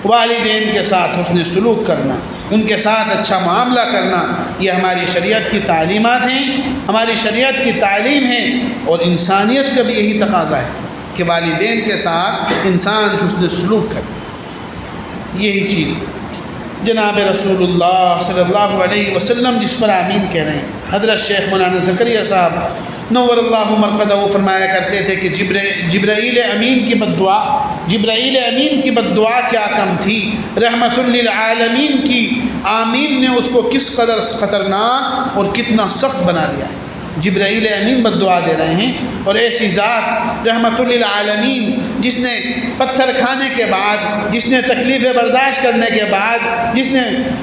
والدین کے ساتھ حسن سلوک کرنا، ان کے ساتھ اچھا معاملہ کرنا، یہ ہماری شریعت کی تعلیمات ہیں، ہماری شریعت کی تعلیم ہے، اور انسانیت کا بھی یہی تقاضا ہے کہ والدین کے ساتھ انسان حسن سلوک کرے۔ یہی چیز جناب رسول اللہ صلی اللہ علیہ وسلم جس پر آمین کہہ رہے ہیں، حضرت شیخ مولانا زکریا صاحب نور اللہ مرقدہ وہ فرمایا کرتے تھے کہ جبرائیل امین کی بد دعا کیا کم تھی، رحمت للعالمین کی آمین نے اس کو کس قدر خطرناک اور کتنا سخت بنا دیا ہے۔ جبرائیل امین بد دعا دے رہے ہیں، اور ایسی ذات رحمت للعالمین جس نے پتھر کھانے کے بعد، جس نے تکلیفیں برداشت کرنے کے بعد، جس نے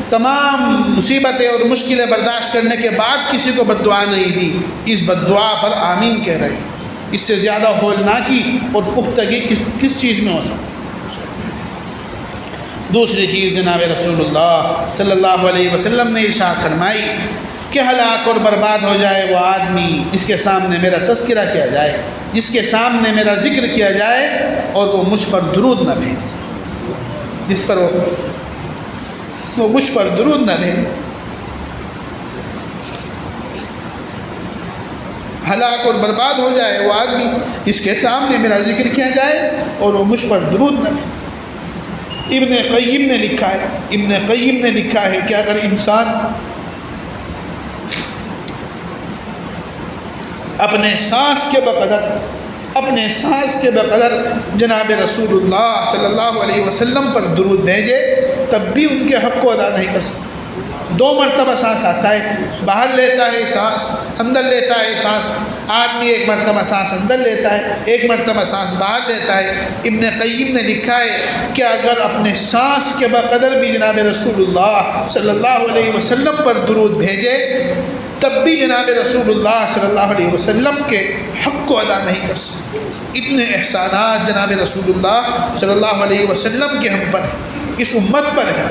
تمام مصیبتیں اور مشکلیں برداشت کرنے کے بعد کسی کو بد دعا نہیں دی، اس بد دعا پر آمین کہہ رہے ہیں۔ اس سے زیادہ ہولناکی اور پختگی کس چیز میں ہو سکتی؟ دوسری چیز جناب رسول اللہ صلی اللہ علیہ وسلم نے ارشاد فرمائی کہ ہلاک اور برباد ہو جائے وہ آدمی جس کے سامنے میرا تذکرہ کیا جائے، جس کے سامنے میرا ذکر کیا جائے اور وہ مجھ پر درود نہ بھیجے، جس پر وہ مجھ پر درود نہ بھیجے۔ ہلاک اور برباد ہو جائے وہ آدمی جس کے سامنے میرا ذکر کیا جائے اور وہ مجھ پر درود نہ بھیجے۔ ابن قیم نے لکھا ہے کہ اگر انسان اپنے سانس کے بقدر جناب رسول اللہ صلی اللہ علیہ وسلم پر درود بھیجے تب بھی ان کے حق کو ادا نہیں کر سکتا۔ 2 مرتبہ سانس آتا ہے، باہر لیتا ہے سانس، اندر لیتا ہے سانس، آدمی 1 مرتبہ سانس اندر لیتا ہے، 1 مرتبہ سانس باہر لیتا ہے۔ ابن قیم نے لکھا ہے کہ اگر اپنے سانس کے بقدر بھی جناب رسول اللہ صلی اللہ علیہ وسلم پر درود بھیجے تب بھی جناب رسول اللہ صلی اللہ علیہ وسلم کے حق کو ادا نہیں کر سکتے۔ اتنے احسانات جناب رسول اللہ صلی اللہ علیہ وسلم کے ہم پر ہیں، اس امت پر ہیں۔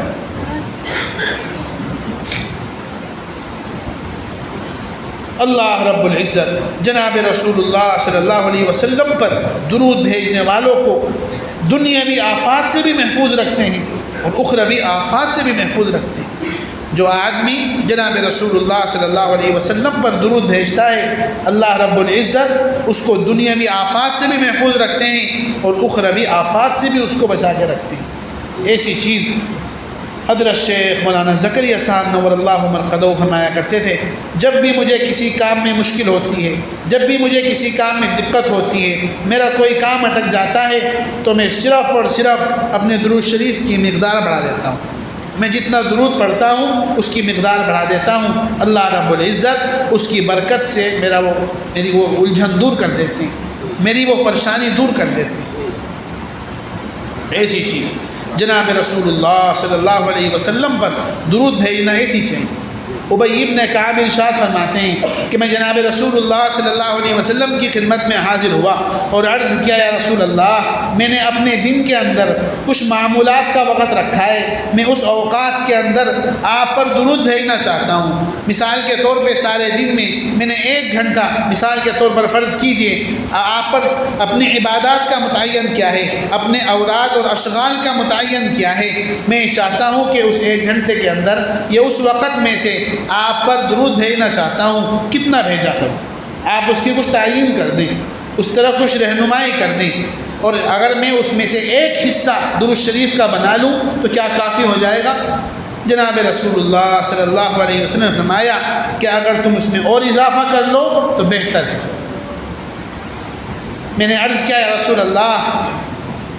اللہ رب العزت جناب رسول اللہ صلی اللہ علیہ وسلم پر درود بھیجنے والوں کو دنیاوی آفات سے بھی محفوظ رکھتے ہیں اور اخروی آفات سے بھی محفوظ رکھتے ہیں۔ جو آدمی جناب رسول اللہ صلی اللہ علیہ وسلم پر درود بھیجتا ہے، اللہ رب العزت اس کو دنیاوی آفات سے بھی محفوظ رکھتے ہیں اور اخروی آفات سے بھی اس کو بچا کے رکھتے ہیں۔ ایسی چیز حضرت شیخ مولانا زکریا صاحب نور اللہ مرقدہ فرمایا کرتے تھے، جب بھی مجھے کسی کام میں مشکل ہوتی ہے، جب بھی مجھے کسی کام میں دقت ہوتی ہے، میرا کوئی کام اٹک جاتا ہے، تو میں صرف اور صرف اپنے درود شریف کی مقدار بڑھا دیتا ہوں۔ میں جتنا درود پڑھتا ہوں اس کی مقدار بڑھا دیتا ہوں، اللہ رب العزت اس کی برکت سے میری وہ الجھن دور کر دیتی، میری وہ پریشانی دور کر دیتی۔ ایسی چیز جناب رسول اللہ صلی اللہ علیہ وسلم پر درود بھیجنا ایسی چیز۔ ابی ابن کعب ارشاد فرماتے ہیں کہ میں جناب رسول اللہ صلی اللہ علیہ وسلم کی خدمت میں حاضر ہوا اور عرض کیا، یا رسول اللہ، میں نے اپنے دن کے اندر کچھ معمولات کا وقت رکھا ہے، میں اس اوقات کے اندر آپ پر درود بھیجنا چاہتا ہوں۔ مثال کے طور پہ سارے دن میں نے 1 گھنٹہ مثال کے طور پر فرض کیجئے آپ پر اپنی عبادات کا متعین کیا ہے، اپنے اوراد اور اشغال کا متعین کیا ہے، میں چاہتا ہوں کہ اس 1 گھنٹے کے اندر یا اس وقت میں سے آپ پر درود بھیجنا چاہتا ہوں، کتنا بھیجا کروں؟ آپ اس کی کچھ تعیین کر دیں، اس طرح کچھ رہنمائی کر دیں، اور اگر میں اس میں سے ایک حصہ درود شریف کا بنا لوں تو کیا کافی ہو جائے گا؟ جناب رسول اللہ صلی اللہ علیہ وسلم نے فرمایا کہ اگر تم اس میں اور اضافہ کر لو تو بہتر ہے۔ میں نے عرض کیا، یا رسول اللہ،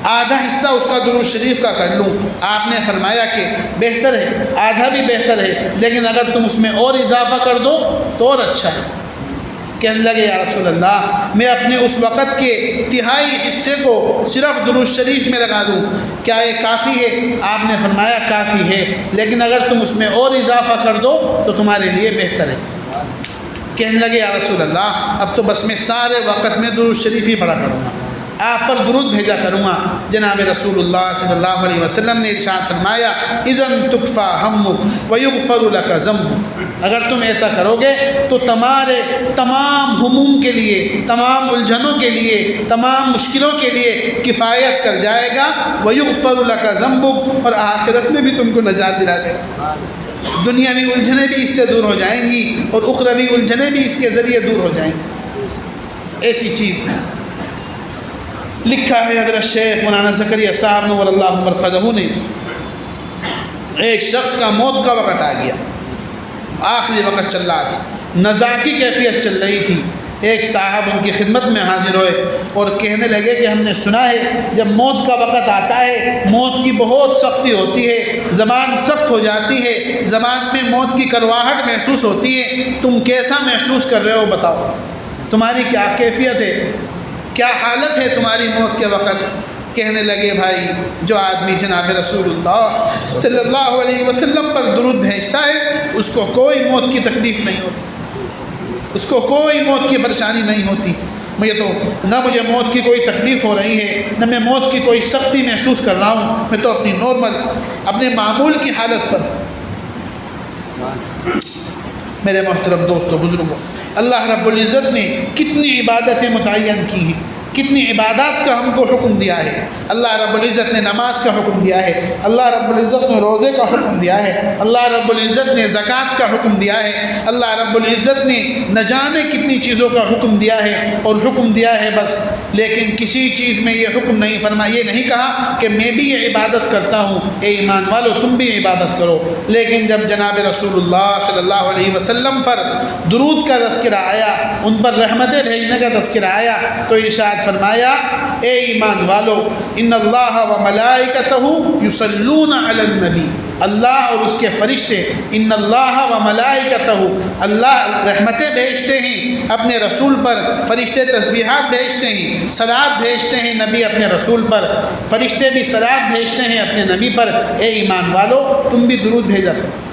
آدھا حصہ اس کا درود شریف کا کر لوں؟ آپ نے فرمایا کہ بہتر ہے، آدھا بھی بہتر ہے، لیکن اگر تم اس میں اور اضافہ کر دو تو اور اچھا ہے۔ کہنے لگے، یا رسول اللہ، میں اپنے اس وقت کے تہائی حصے کو صرف درود شریف میں لگا دوں، کیا یہ کافی ہے؟ آپ نے فرمایا کافی ہے، لیکن اگر تم اس میں اور اضافہ کر دو تو تمہارے لیے بہتر ہے۔ کہنے لگے، یا رسول اللہ، اب تو بس میں سارے وقت میں درود شریف ہی پڑھا کروں گا، آپ پر درود بھیجا کروں گا۔ جناب رسول اللہ صلی اللہ علیہ وسلم نے ارشاد فرمایا، اذن تکفی ہمک ویغفر لک ذنبک، اگر تم ایسا کرو گے تو تمہارے تمام ہموم کے لیے، تمام الجھنوں کے لیے، تمام مشکلوں کے لیے کفایت کر جائے گا، ویغفر لک ذنبک، اور آخرت میں بھی تم کو نجات دلا دے گا۔ دنیاوی الجھنیں بھی اس سے دور ہو جائیں گی اور اخروی الجھنیں بھی اس کے ذریعے دور ہو جائیں گی۔ ایسی چیز لکھا ہے حضرت شیخ مولانا زکریا صاحب نور اللہ مرقدہ نے، ایک شخص کا موت کا وقت آ گیا، آخری وقت چل رہا تھا، نزاع کی کیفیت چل رہی تھی۔ ایک صاحب ان کی خدمت میں حاضر ہوئے اور کہنے لگے کہ ہم نے سنا ہے جب موت کا وقت آتا ہے موت کی بہت سختی ہوتی ہے، زبان سخت ہو جاتی ہے، زبان میں موت کی کڑواہٹ محسوس ہوتی ہے، تم کیسا محسوس کر رہے ہو؟ بتاؤ تمہاری کیا کیفیت ہے، کیا حالت ہے تمہاری موت کے وقت؟ کہنے لگے، بھائی، جو آدمی جناب رسول اللہ صلی اللہ علیہ وسلم پر درود بھیجتا ہے اس کو کوئی موت کی تکلیف نہیں ہوتی، اس کو کوئی موت کی پریشانی نہیں ہوتی۔ نہ مجھے موت کی کوئی تکلیف ہو رہی ہے، نہ میں موت کی کوئی سختی محسوس کر رہا ہوں، میں تو اپنی نارمل، اپنے معمول کی حالت پر۔ میرے محترم دوستو، بزرگوں، اللہ رب العزت نے کتنی عبادتیں متعین کی ہیں، کتنی عبادات کا ہم کو حکم دیا ہے۔ اللہ رب العزت نے نماز کا حکم دیا ہے، اللہ رب العزت نے روزے کا حکم دیا ہے، اللہ رب العزت نے زکوٰۃ کا حکم دیا ہے، اللہ رب العزت نے نہ جانے کتنی چیزوں کا حکم دیا ہے، اور حکم دیا ہے بس، لیکن کسی چیز میں یہ حکم نہیں فرمایا، یہ نہیں کہا کہ میں بھی یہ عبادت کرتا ہوں، اے ایمان والو تم بھی عبادت کرو۔ لیکن جب جناب رسول اللہ صلی اللہ علیہ وسلم پر درود کا تذکرہ آیا، ان پر رحمتیں بھیجنے کا تذکرہ آیا، تو ارشاد فرمایا، اے ایمان والو، ان اللہ و ملائکتہ یصلون علی النبی، اللہ اور اس کے فرشتے، ان اللہ و ملائکتہ، اللہ رحمتیں بھیجتے ہیں اپنے رسول پر، فرشتے تسبیحات بھیجتے ہیں، صلوات بھیجتے ہیں نبی اپنے رسول پر، فرشتے بھی صلوات بھیجتے ہیں اپنے نبی پر۔ اے ایمان والو تم بھی درود بھیجا کرو۔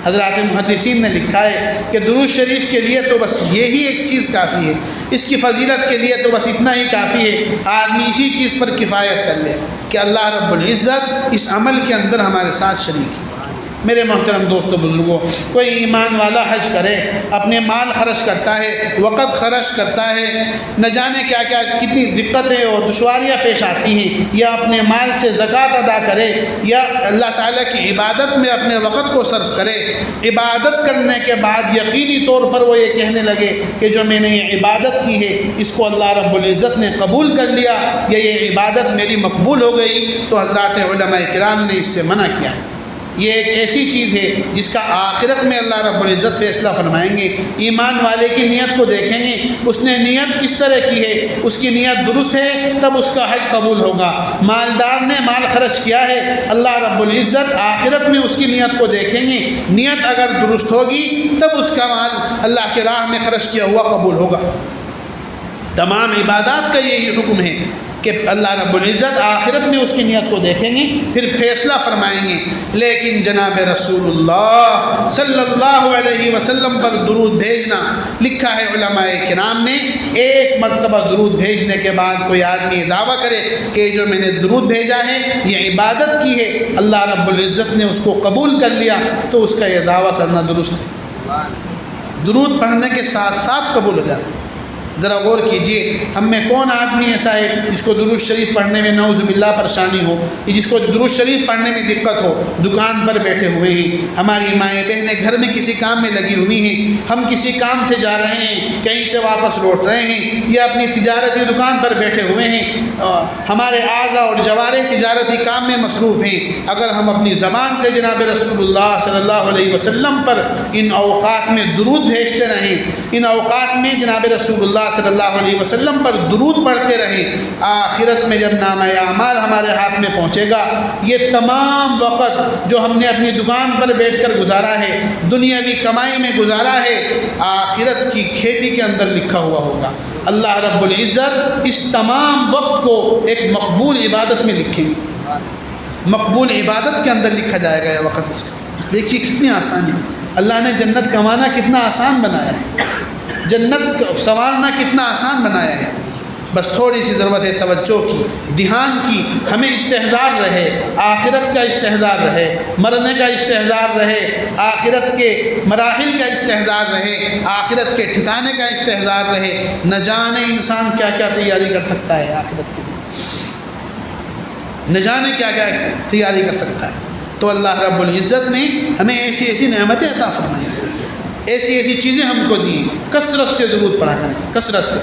حضرات محدثین نے لکھا ہے کہ درود شریف کے لیے تو بس یہی ایک چیز کافی ہے، اس کی فضیلت کے لیے تو بس اتنا ہی کافی ہے، آدمی اسی چیز پر کفایت کر لے کہ اللہ رب العزت اس عمل کے اندر ہمارے ساتھ شریک ہے۔ میرے محترم دوستو بزرگوں، کوئی ایمان والا حج کرے، اپنے مال خرچ کرتا ہے، وقت خرچ کرتا ہے، نہ جانے کیا کیا کتنی دقتیں اور دشواریاں پیش آتی ہیں، یا اپنے مال سے زکوٰۃ ادا کرے، یا اللہ تعالیٰ کی عبادت میں اپنے وقت کو صرف کرے، عبادت کرنے کے بعد یقینی طور پر وہ یہ کہنے لگے کہ جو میں نے یہ عبادت کی ہے اس کو اللہ رب العزت نے قبول کر لیا، یا یہ عبادت میری مقبول ہو گئی، تو حضرات علماء کرام نے اس سے منع کیا ہے۔ یہ ایک ایسی چیز ہے جس کا آخرت میں اللہ رب العزت فیصلہ فرمائیں گے۔ ایمان والے کی نیت کو دیکھیں گے، اس نے نیت کس طرح کی ہے، اس کی نیت درست ہے تب اس کا حج قبول ہوگا۔ مالدار نے مال خرچ کیا ہے، اللہ رب العزت آخرت میں اس کی نیت کو دیکھیں گے، نیت اگر درست ہوگی تب اس کا مال اللہ کے راہ میں خرچ کیا ہوا قبول ہوگا۔ تمام عبادات کا یہی حکم ہے کہ اللہ رب العزت آخرت میں اس کی نیت کو دیکھیں گے، پھر فیصلہ فرمائیں گے۔ لیکن جناب رسول اللہ صلی اللہ علیہ وسلم پر درود بھیجنا، لکھا ہے علماء کرام نے، ایک مرتبہ درود بھیجنے کے بعد کوئی آدمی دعویٰ کرے کہ جو میں نے درود بھیجا ہے یہ عبادت کی ہے، اللہ رب العزت نے اس کو قبول کر لیا، تو اس کا یہ دعویٰ کرنا درست ہے۔ درود پڑھنے کے ساتھ ساتھ قبول ہو جاتا ہے۔ ذرا غور کیجئے، ہم میں کون آدمی ایسا ہے جس کو درود شریف پڑھنے میں نعوذ باللہ پریشانی ہو، جس کو درود شریف پڑھنے میں دقت ہو؟ دکان پر بیٹھے ہوئے ہیں، ہماری مائیں بہنیں گھر میں کسی کام میں لگی ہوئی ہیں، ہم کسی کام سے جا رہے ہیں، کہیں سے واپس لوٹ رہے ہیں، یا اپنی تجارتی دکان پر بیٹھے ہوئے ہیں، ہمارے اعضاء اور جوارح تجارتی کام میں مصروف ہیں۔ اگر ہم اپنی زبان سے جناب رسول اللہ صلی اللہ علیہ وسلم پر ان اوقات میں درود بھیجتے رہیں، ان اوقات میں جناب رسول اللہ صلی اللہ علیہ وسلم پر درود پڑھتے رہیں، آخرت میں جب نامہ اعمال ہمارے ہاتھ میں پہنچے گا، یہ تمام وقت جو ہم نے اپنی دکان پر بیٹھ کر گزارا ہے، دنیاوی کمائی میں گزارا ہے، آخرت کی کھیتی کے اندر لکھا ہوا ہوگا۔ اللہ رب العزت اس تمام وقت کو ایک مقبول عبادت میں لکھیں گے، مقبول عبادت کے اندر لکھا جائے گا یہ وقت اس کا۔ دیکھیے کتنی آسانی، اللہ نے جنت کمانا کتنا آسان بنایا ہے، جنت سنوارنا کتنا آسان بنایا ہے۔ بس تھوڑی سی ضرورت ہے توجہ کی، دھیان کی، ہمیں استحضار رہے، آخرت کا استحضار رہے، مرنے کا استحضار رہے، آخرت کے مراحل کا استحضار رہے، آخرت کے ٹھکانے کا استحضار رہے۔ نہ جانے انسان کیا کیا تیاری کر سکتا ہے آخرت کے لیے، نہ جانے کیا کیا تیاری کر سکتا ہے۔ تو اللہ رب العزت نے ہمیں ایسی ایسی نعمتیں عطا فرمائی، ایسی ایسی چیزیں ہم کو دی۔ کثرت سے درود پڑھا کریں، کثرت سے۔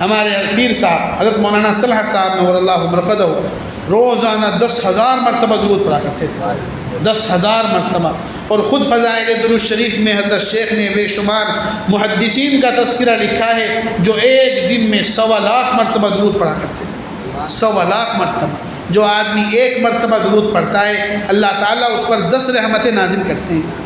ہمارے پیر صاحب حضرت مولانا طلحہ صاحب نور اللہ مرقدہ روزانہ 10,000 مرتبہ درود پڑھا کرتے تھے، 10,000 مرتبہ۔ اور خود فضائل درود شریف میں حضرت شیخ نے بے شمار محدثین کا تذکرہ لکھا ہے جو ایک دن میں 1.25 مرتبہ درود پڑھا کرتے تھے، 1.25 مرتبہ۔ جو آدمی ایک مرتبہ درود پڑھتا ہے اللہ تعالیٰ اس پر 10 رحمتیں نازل کرتے ہیں۔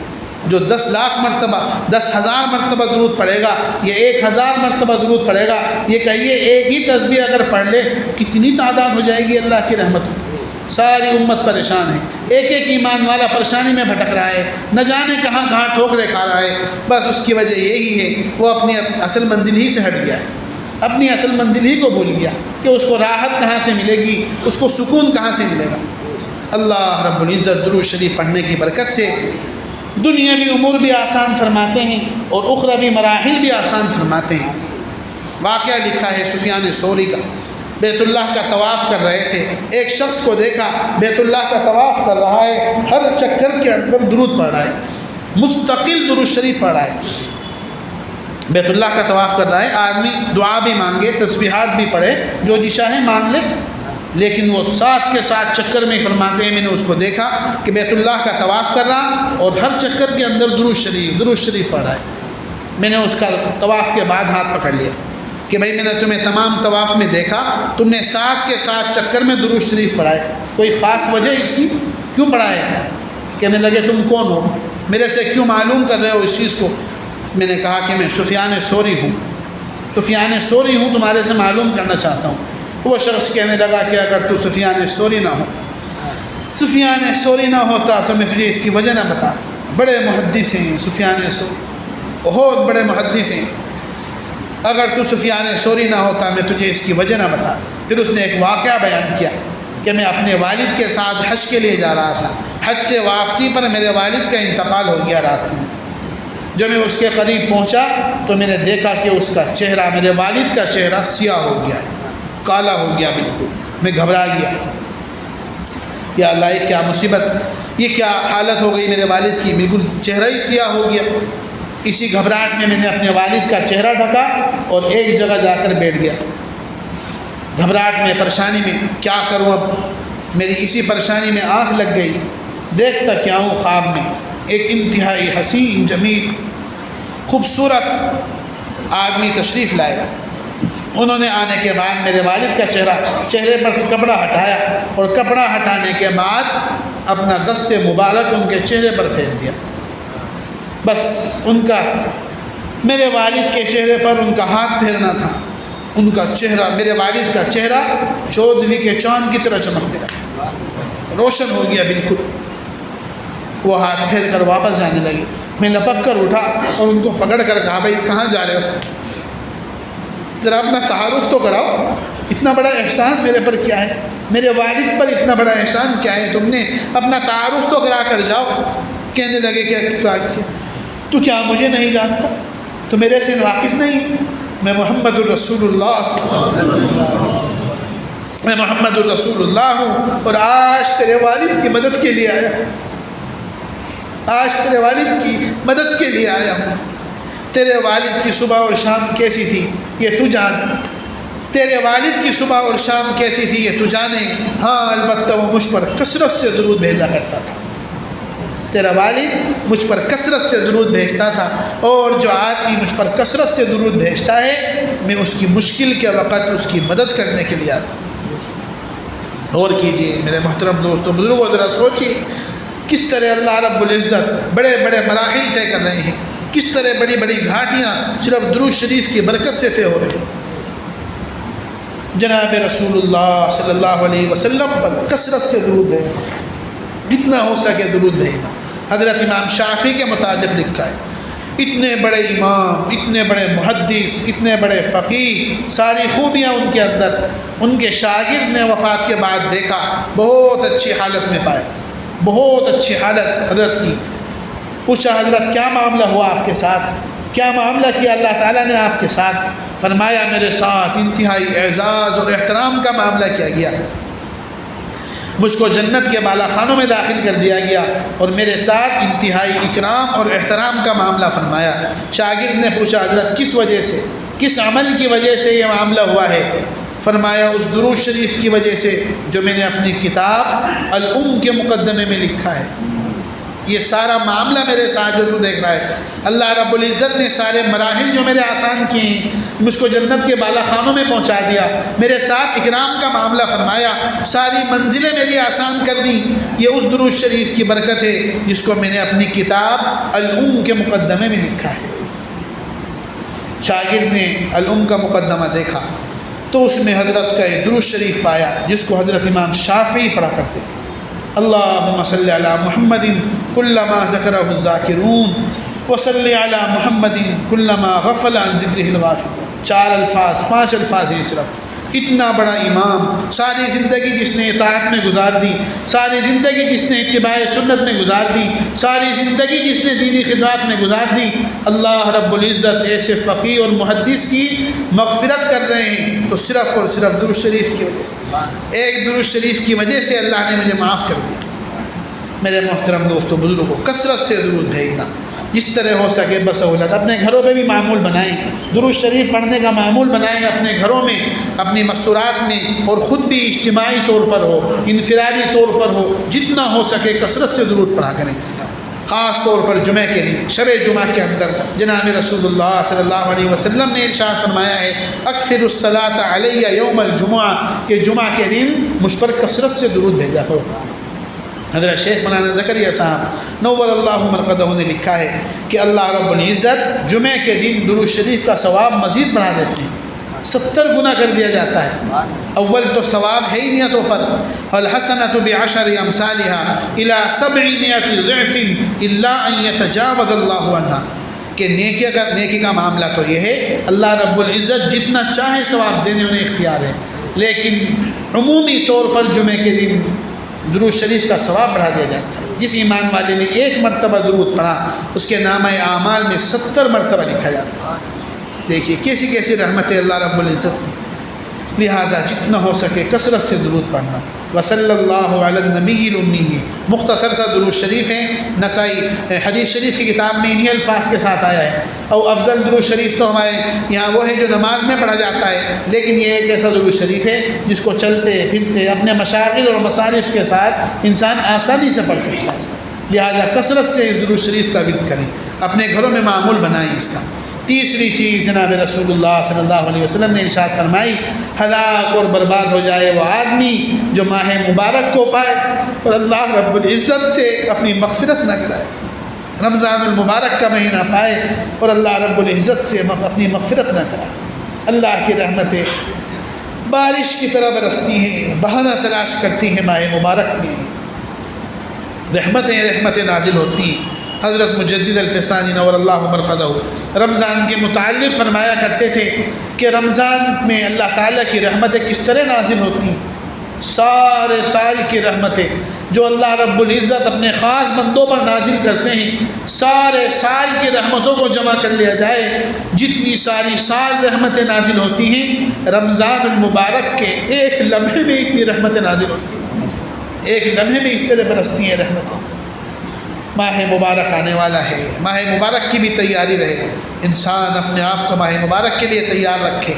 جو 10 لاکھ مرتبہ 10,000 مرتبہ درود پڑھے گا، یہ 1,000 مرتبہ درود پڑھے گا، یہ کہیے ایک ہی تسبیح اگر پڑھ لے کتنی تعداد ہو جائے گی اللہ کی رحمت۔ ساری امت پریشان ہے، ایک ایک ایمان والا پریشانی میں بھٹک رہا ہے، نہ جانے کہاں کہاں ٹھوکریں کھا رہا ہے۔ بس اس کی وجہ یہی ہے وہ اپنی اصل منزل ہی سے ہٹ گیا ہے، اپنی اصل منزل ہی کو بھول گیا کہ اس کو راحت کہاں سے ملے گی، اس کو سکون کہاں سے ملے گا۔ اللہ رب العزت درود شریف پڑھنے کی برکت سے دنیاوی امور بھی آسان فرماتے ہیں اور اخروی مراحل بھی آسان فرماتے ہیں۔ واقعہ لکھا ہے سفیان ثوری کا، بیت اللہ کا طواف کر رہے تھے، ایک شخص کو دیکھا بیت اللہ کا طواف کر رہا ہے، ہر چکر کے اندر درود پڑھ رہا ہے، مستقل درود شریف پڑھ رہا ہے۔ بیت اللہ کا طواف کر رہا ہے، آدمی دعا بھی مانگے، تسبیحات بھی پڑھے، جو جی چاہے مانگ لے، لیکن وہ ساتھ کے ساتھ چکر میں فرماتے ہیں میں نے اس کو دیکھا کہ بیت اللہ کا طواف کر رہا اور ہر چکر کے اندر درود شریف پڑھ رہا ہے۔ میں نے اس کا طواف کے بعد ہاتھ پکڑ لیا کہ بھائی میں نے تمہیں تمام طواف میں دیکھا، تم نے ساتھ کے ساتھ چکر میں درود شریف پڑھا ہے، کوئی خاص وجہ اس کی کیوں پڑھا ہے؟ کہنے لگے تم کون ہو، میرے سے کیوں معلوم کر رہے ہو اس چیز کو؟ میں نے کہا کہ میں سفیان ثوری ہوں، سفیان ثوری ہوں، تمہارے سے معلوم کرنا چاہتا ہوں۔ وہ شخص کہنے لگا کہ اگر تو سفیان ثوری نہ ہوتا تو میں تجھے اس کی وجہ نہ بتاتا۔ بڑے محدث ہیں سفیان ثوری، بہت بڑے محدث ہیں. اگر تو سفیان ثوری نہ ہوتا میں تجھے اس کی وجہ نہ بتا. پھر اس نے ایک واقعہ بیان کیا کہ میں اپنے والد کے ساتھ حج کے لیے جا رہا تھا. حج سے واپسی پر میرے والد کا انتقال ہو گیا راستے میں. جب میں اس کے قریب پہنچا تو میں نے دیکھا کہ اس کا چہرہ، میرے والد کا چہرہ سیاہ ہو گیا ہے، کالا ہو گیا بالکل. میں گھبرا گیا، یا اللہ یہ کیا مصیبت، یہ کیا حالت ہو گئی میرے والد کی، بالکل چہرہ ہی سیاہ ہو گیا. اسی گھبراہٹ میں نے اپنے والد کا چہرہ ڈھکا اور ایک جگہ جا کر بیٹھ گیا. گھبراہٹ میں، پریشانی میں، کیا کروں اب. میری اسی پریشانی میں آنکھ لگ گئی. دیکھتا کیا ہوں، خواب میں ایک انتہائی حسین، جمیل، خوبصورت آدمی تشریف لائے. انہوں نے آنے کے بعد میرے والد کا چہرے پر سے کپڑا ہٹایا اور کپڑا ہٹانے کے بعد اپنا دست مبارک ان کے چہرے پر پھینک دیا. بس ان کا، میرے والد کے چہرے پر ان کا ہاتھ پھیرنا تھا. ان کا چہرہ، میرے والد کا چہرہ 14ویں کے چاند کی طرح چمکنے لگا، روشن ہو گیا بالکل. وہ ہاتھ پھیر کر واپس جانے لگے. میں لپک کر اٹھا اور ان کو پکڑ کر کہا بھائی کہاں جا رہے ہو، ذرا اپنا تعارف تو کراؤ. اتنا بڑا احسان میرے پر کیا ہے، میرے والد پر اتنا بڑا احسان کیا ہے، تم نے اپنا تعارف تو کرا کر جاؤ. کہنے لگے کہ تو کیا مجھے نہیں جانتا، تو میرے سے واقف نہیں. میں محمد الرسول اللہ ہوں اور آج تیرے والد کی مدد کے لیے آیا ہوں. آج تیرے والد کی مدد کے لیے آیا ہوں. تیرے والد کی صبح اور شام کیسی تھی یہ تو جان، تیرے والد کی صبح اور شام کیسی تھی یہ تو جانے. ہاں البتہ وہ مجھ پر کثرت سے درود بھیجا کرتا تھا. تیرا والد مجھ پر کثرت سے درود بھیجتا تھا، اور جو آدمی مجھ پر کثرت سے درود بھیجتا ہے میں اس کی مشکل کے وقت اس کی مدد کرنے کے لیے آتا ہوں. غور کیجیے میرے محترم دوستوں بزرگوں، ذرا سوچیے کس طرح اللہ رب العزت بڑے بڑے مراحل طے کر رہے ہیں، کس طرح بڑی بڑی گھاٹیاں صرف درود شریف کی برکت سے طے ہو رہی ہیں. جناب رسول اللہ صلی اللہ علیہ وسلم پر کثرت سے درود بھیجنا، جتنا ہو سکے درود بھیجنا. حضرت امام شافعی کے متعلق لکھا ہے، اتنے بڑے امام، اتنے بڑے محدث، اتنے بڑے فقیہ، ساری خوبیاں ان کے اندر. ان کے شاگرد نے وفات کے بعد دیکھا، بہت اچھی حالت میں پائے، بہت اچھی حالت حضرت کی. پوچھا حضرت کیا معاملہ ہوا آپ کے ساتھ، کیا معاملہ کیا اللہ تعالیٰ نے آپ کے ساتھ؟ فرمایا میرے ساتھ انتہائی اعزاز اور احترام کا معاملہ کیا گیا، مجھ کو جنت کے بالا خانوں میں داخل کر دیا گیا اور میرے ساتھ انتہائی اکرام اور احترام کا معاملہ فرمایا. شاگرد نے پوچھا حضرت کس وجہ سے، کس عمل کی وجہ سے یہ معاملہ ہوا ہے؟ فرمایا اس درود شریف کی وجہ سے جو میں نے اپنی کتاب الام کے مقدمے میں لکھا ہے. یہ سارا معاملہ میرے ساتھ جو تو دیکھ رہا ہے، اللہ رب العزت نے سارے مراحل جو میرے آسان کیے ہیں، مجھ کو جنت کے بالا خانوں میں پہنچا دیا، میرے ساتھ اکرام کا معاملہ فرمایا، ساری منزلیں میری آسان کر دی. یہ اس درود شریف کی برکت ہے جس کو میں نے اپنی کتاب الام کے مقدمے میں لکھا ہے. شاگرد نے الام کا مقدمہ دیکھا تو اس میں حضرت کا ایک درود شریف پایا جس کو حضرت امام شافعی پڑھا کرتے تھے. اللہم صلی علی محمد کلما ذکرہ الذاکرون وصلی علی محمد کلما غفل عن ذکرہ الغافلون. 4 الفاظ 5 الفاظ ہیں صرف. اتنا بڑا امام، ساری زندگی جس نے اطاعت میں گزار دی، ساری زندگی جس نے اتباع سنت میں گزار دی، ساری زندگی جس نے دینی خدمات میں گزار دی، اللہ رب العزت ایسے فقیہ اور محدث کی مغفرت کر رہے ہیں تو صرف اور صرف درود شریف کی وجہ سے. ایک درود شریف کی وجہ سے اللہ نے مجھے معاف کر دیا. میرے محترم دوستوں بزرگوں، کثرت سے درود بھیجنا جس طرح ہو سکے بسہولت. اپنے گھروں میں بھی معمول بنائیں، درود شریف پڑھنے کا معمول بنائیں اپنے گھروں میں، اپنی مستورات میں، اور خود بھی اجتماعی طور پر ہو، انفرادی طور پر ہو، جتنا ہو سکے کثرت سے درود پڑھا کریں. خاص طور پر جمعہ کے دن، شب جمعہ کے اندر جناب رسول اللہ صلی اللہ علیہ وسلم نے ارشاد فرمایا ہے اکثر الصلاۃ علیہ یوم الجمعہ، کہ جمعہ کے دن مجھ پر کثرت سے درود بھیجا کرو. حضرت شیخ مولانا زکریا صاحب نور اللہ مرقدہ نے لکھا ہے کہ اللہ رب العزت جمعہ کے دن درود شریف کا ثواب مزید بڑھا دیتے ہیں. 70 گنا کر دیا جاتا ہے۔ اول تو ثواب ہے ہی نیتوں پر، الحسنۃ بعشر امثالها الی 700 ضعف الا ان یتجاوز اللہ عنہا، کہ نیکی کا معاملہ تو یہ ہے اللہ رب العزت جتنا چاہے ثواب دینے انہیں اختیار ہے، لیکن عمومی طور پر جمعے کے دن درود شریف کا ثواب بڑھا دیا جاتا ہے۔ جس ایمان والے نے 1 مرتبہ درود پڑھا اس کے نامہ اعمال میں 70 مرتبہ لکھا جاتا ہے۔ دیکھیے کیسی کیسی رحمت ہے اللہ رب العزت کی، لہٰذا جتنا ہو سکے کثرت سے درود پڑھنا۔ وصلی اللہ علی النبی الامی، مختصر سا درود شریف ہے، نسائی حدیث شریف کی کتاب میں انہی الفاظ کے ساتھ آیا ہے۔ اور افضل درود شریف تو ہمارے یہاں وہ ہے جو نماز میں پڑھا جاتا ہے، لیکن یہ ایک ایسا درود شریف ہے جس کو چلتے پھرتے اپنے مشاغل اور مصارف کے ساتھ انسان آسانی سے پڑھ سکتا ہے، لہٰذا کثرت سے اس درود شریف کا ورد کریں، اپنے گھروں میں معمول بنائیں اس کا۔ تیسری چیز جناب رسول اللہ صلی اللہ علیہ وسلم نے ارشاد فرمائی، ہلاک اور برباد ہو جائے وہ آدمی جو ماہ مبارک کو پائے اور اللہ رب العزت سے اپنی مغفرت نہ کرائے، رمضان المبارک کا مہینہ پائے اور اللہ رب العزت سے اپنی مغفرت نہ کرائے۔ اللہ کی رحمتیں بارش کی طرح برستی ہیں، بہانہ تلاش کرتی ہیں ماہ مبارک میں، رحمتیں نازل ہوتی ہیں۔ حضرت مجدد الفسانی نور اللہ مرقدہ رمضان کے متعلق فرمایا کرتے تھے کہ رمضان میں اللہ تعالیٰ کی رحمتیں کس طرح نازل ہوتی ہیں، سارے سال کی رحمتیں جو اللہ رب العزت اپنے خاص بندوں پر نازل کرتے ہیں، سارے سال کی رحمتوں کو جمع کر لیا جائے، جتنی ساری سال رحمتیں نازل ہوتی ہیں، رمضان المبارک کے ایک لمحے میں اتنی رحمتیں نازل ہوتی ہیں، ایک لمحے میں اس طرح برستی ہیں رحمتیں۔ ماہ مبارک آنے والا ہے، ماہ مبارک کی بھی تیاری رہے، انسان اپنے آپ کو ماہ مبارک کے لیے تیار رکھے۔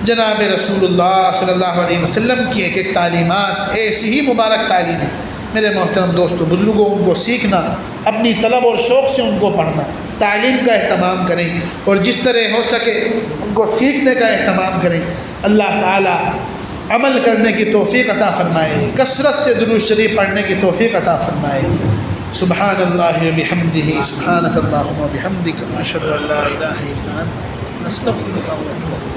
جناب رسول اللہ صلی اللہ علیہ وسلم کی ایک ایک تعلیمات ایسی ہی مبارک تعلیم ہے میرے محترم دوستو، بزرگوں ان کو سیکھنا، اپنی طلب اور شوق سے ان کو پڑھنا، تعلیم کا اہتمام کریں اور جس طرح ہو سکے ان کو سیکھنے کا اہتمام کریں۔ اللہ تعالی عمل کرنے کی توفیق عطا فرمائے، کثرت سے درود شریف پڑھنے کی توفیق عطا فرمائے۔ سبحان اللہ وبحمدہ، سبحانک اللہم وبحمدک، نشہد ان لا الہ الا انت، نستغفرک و نتوب الیک۔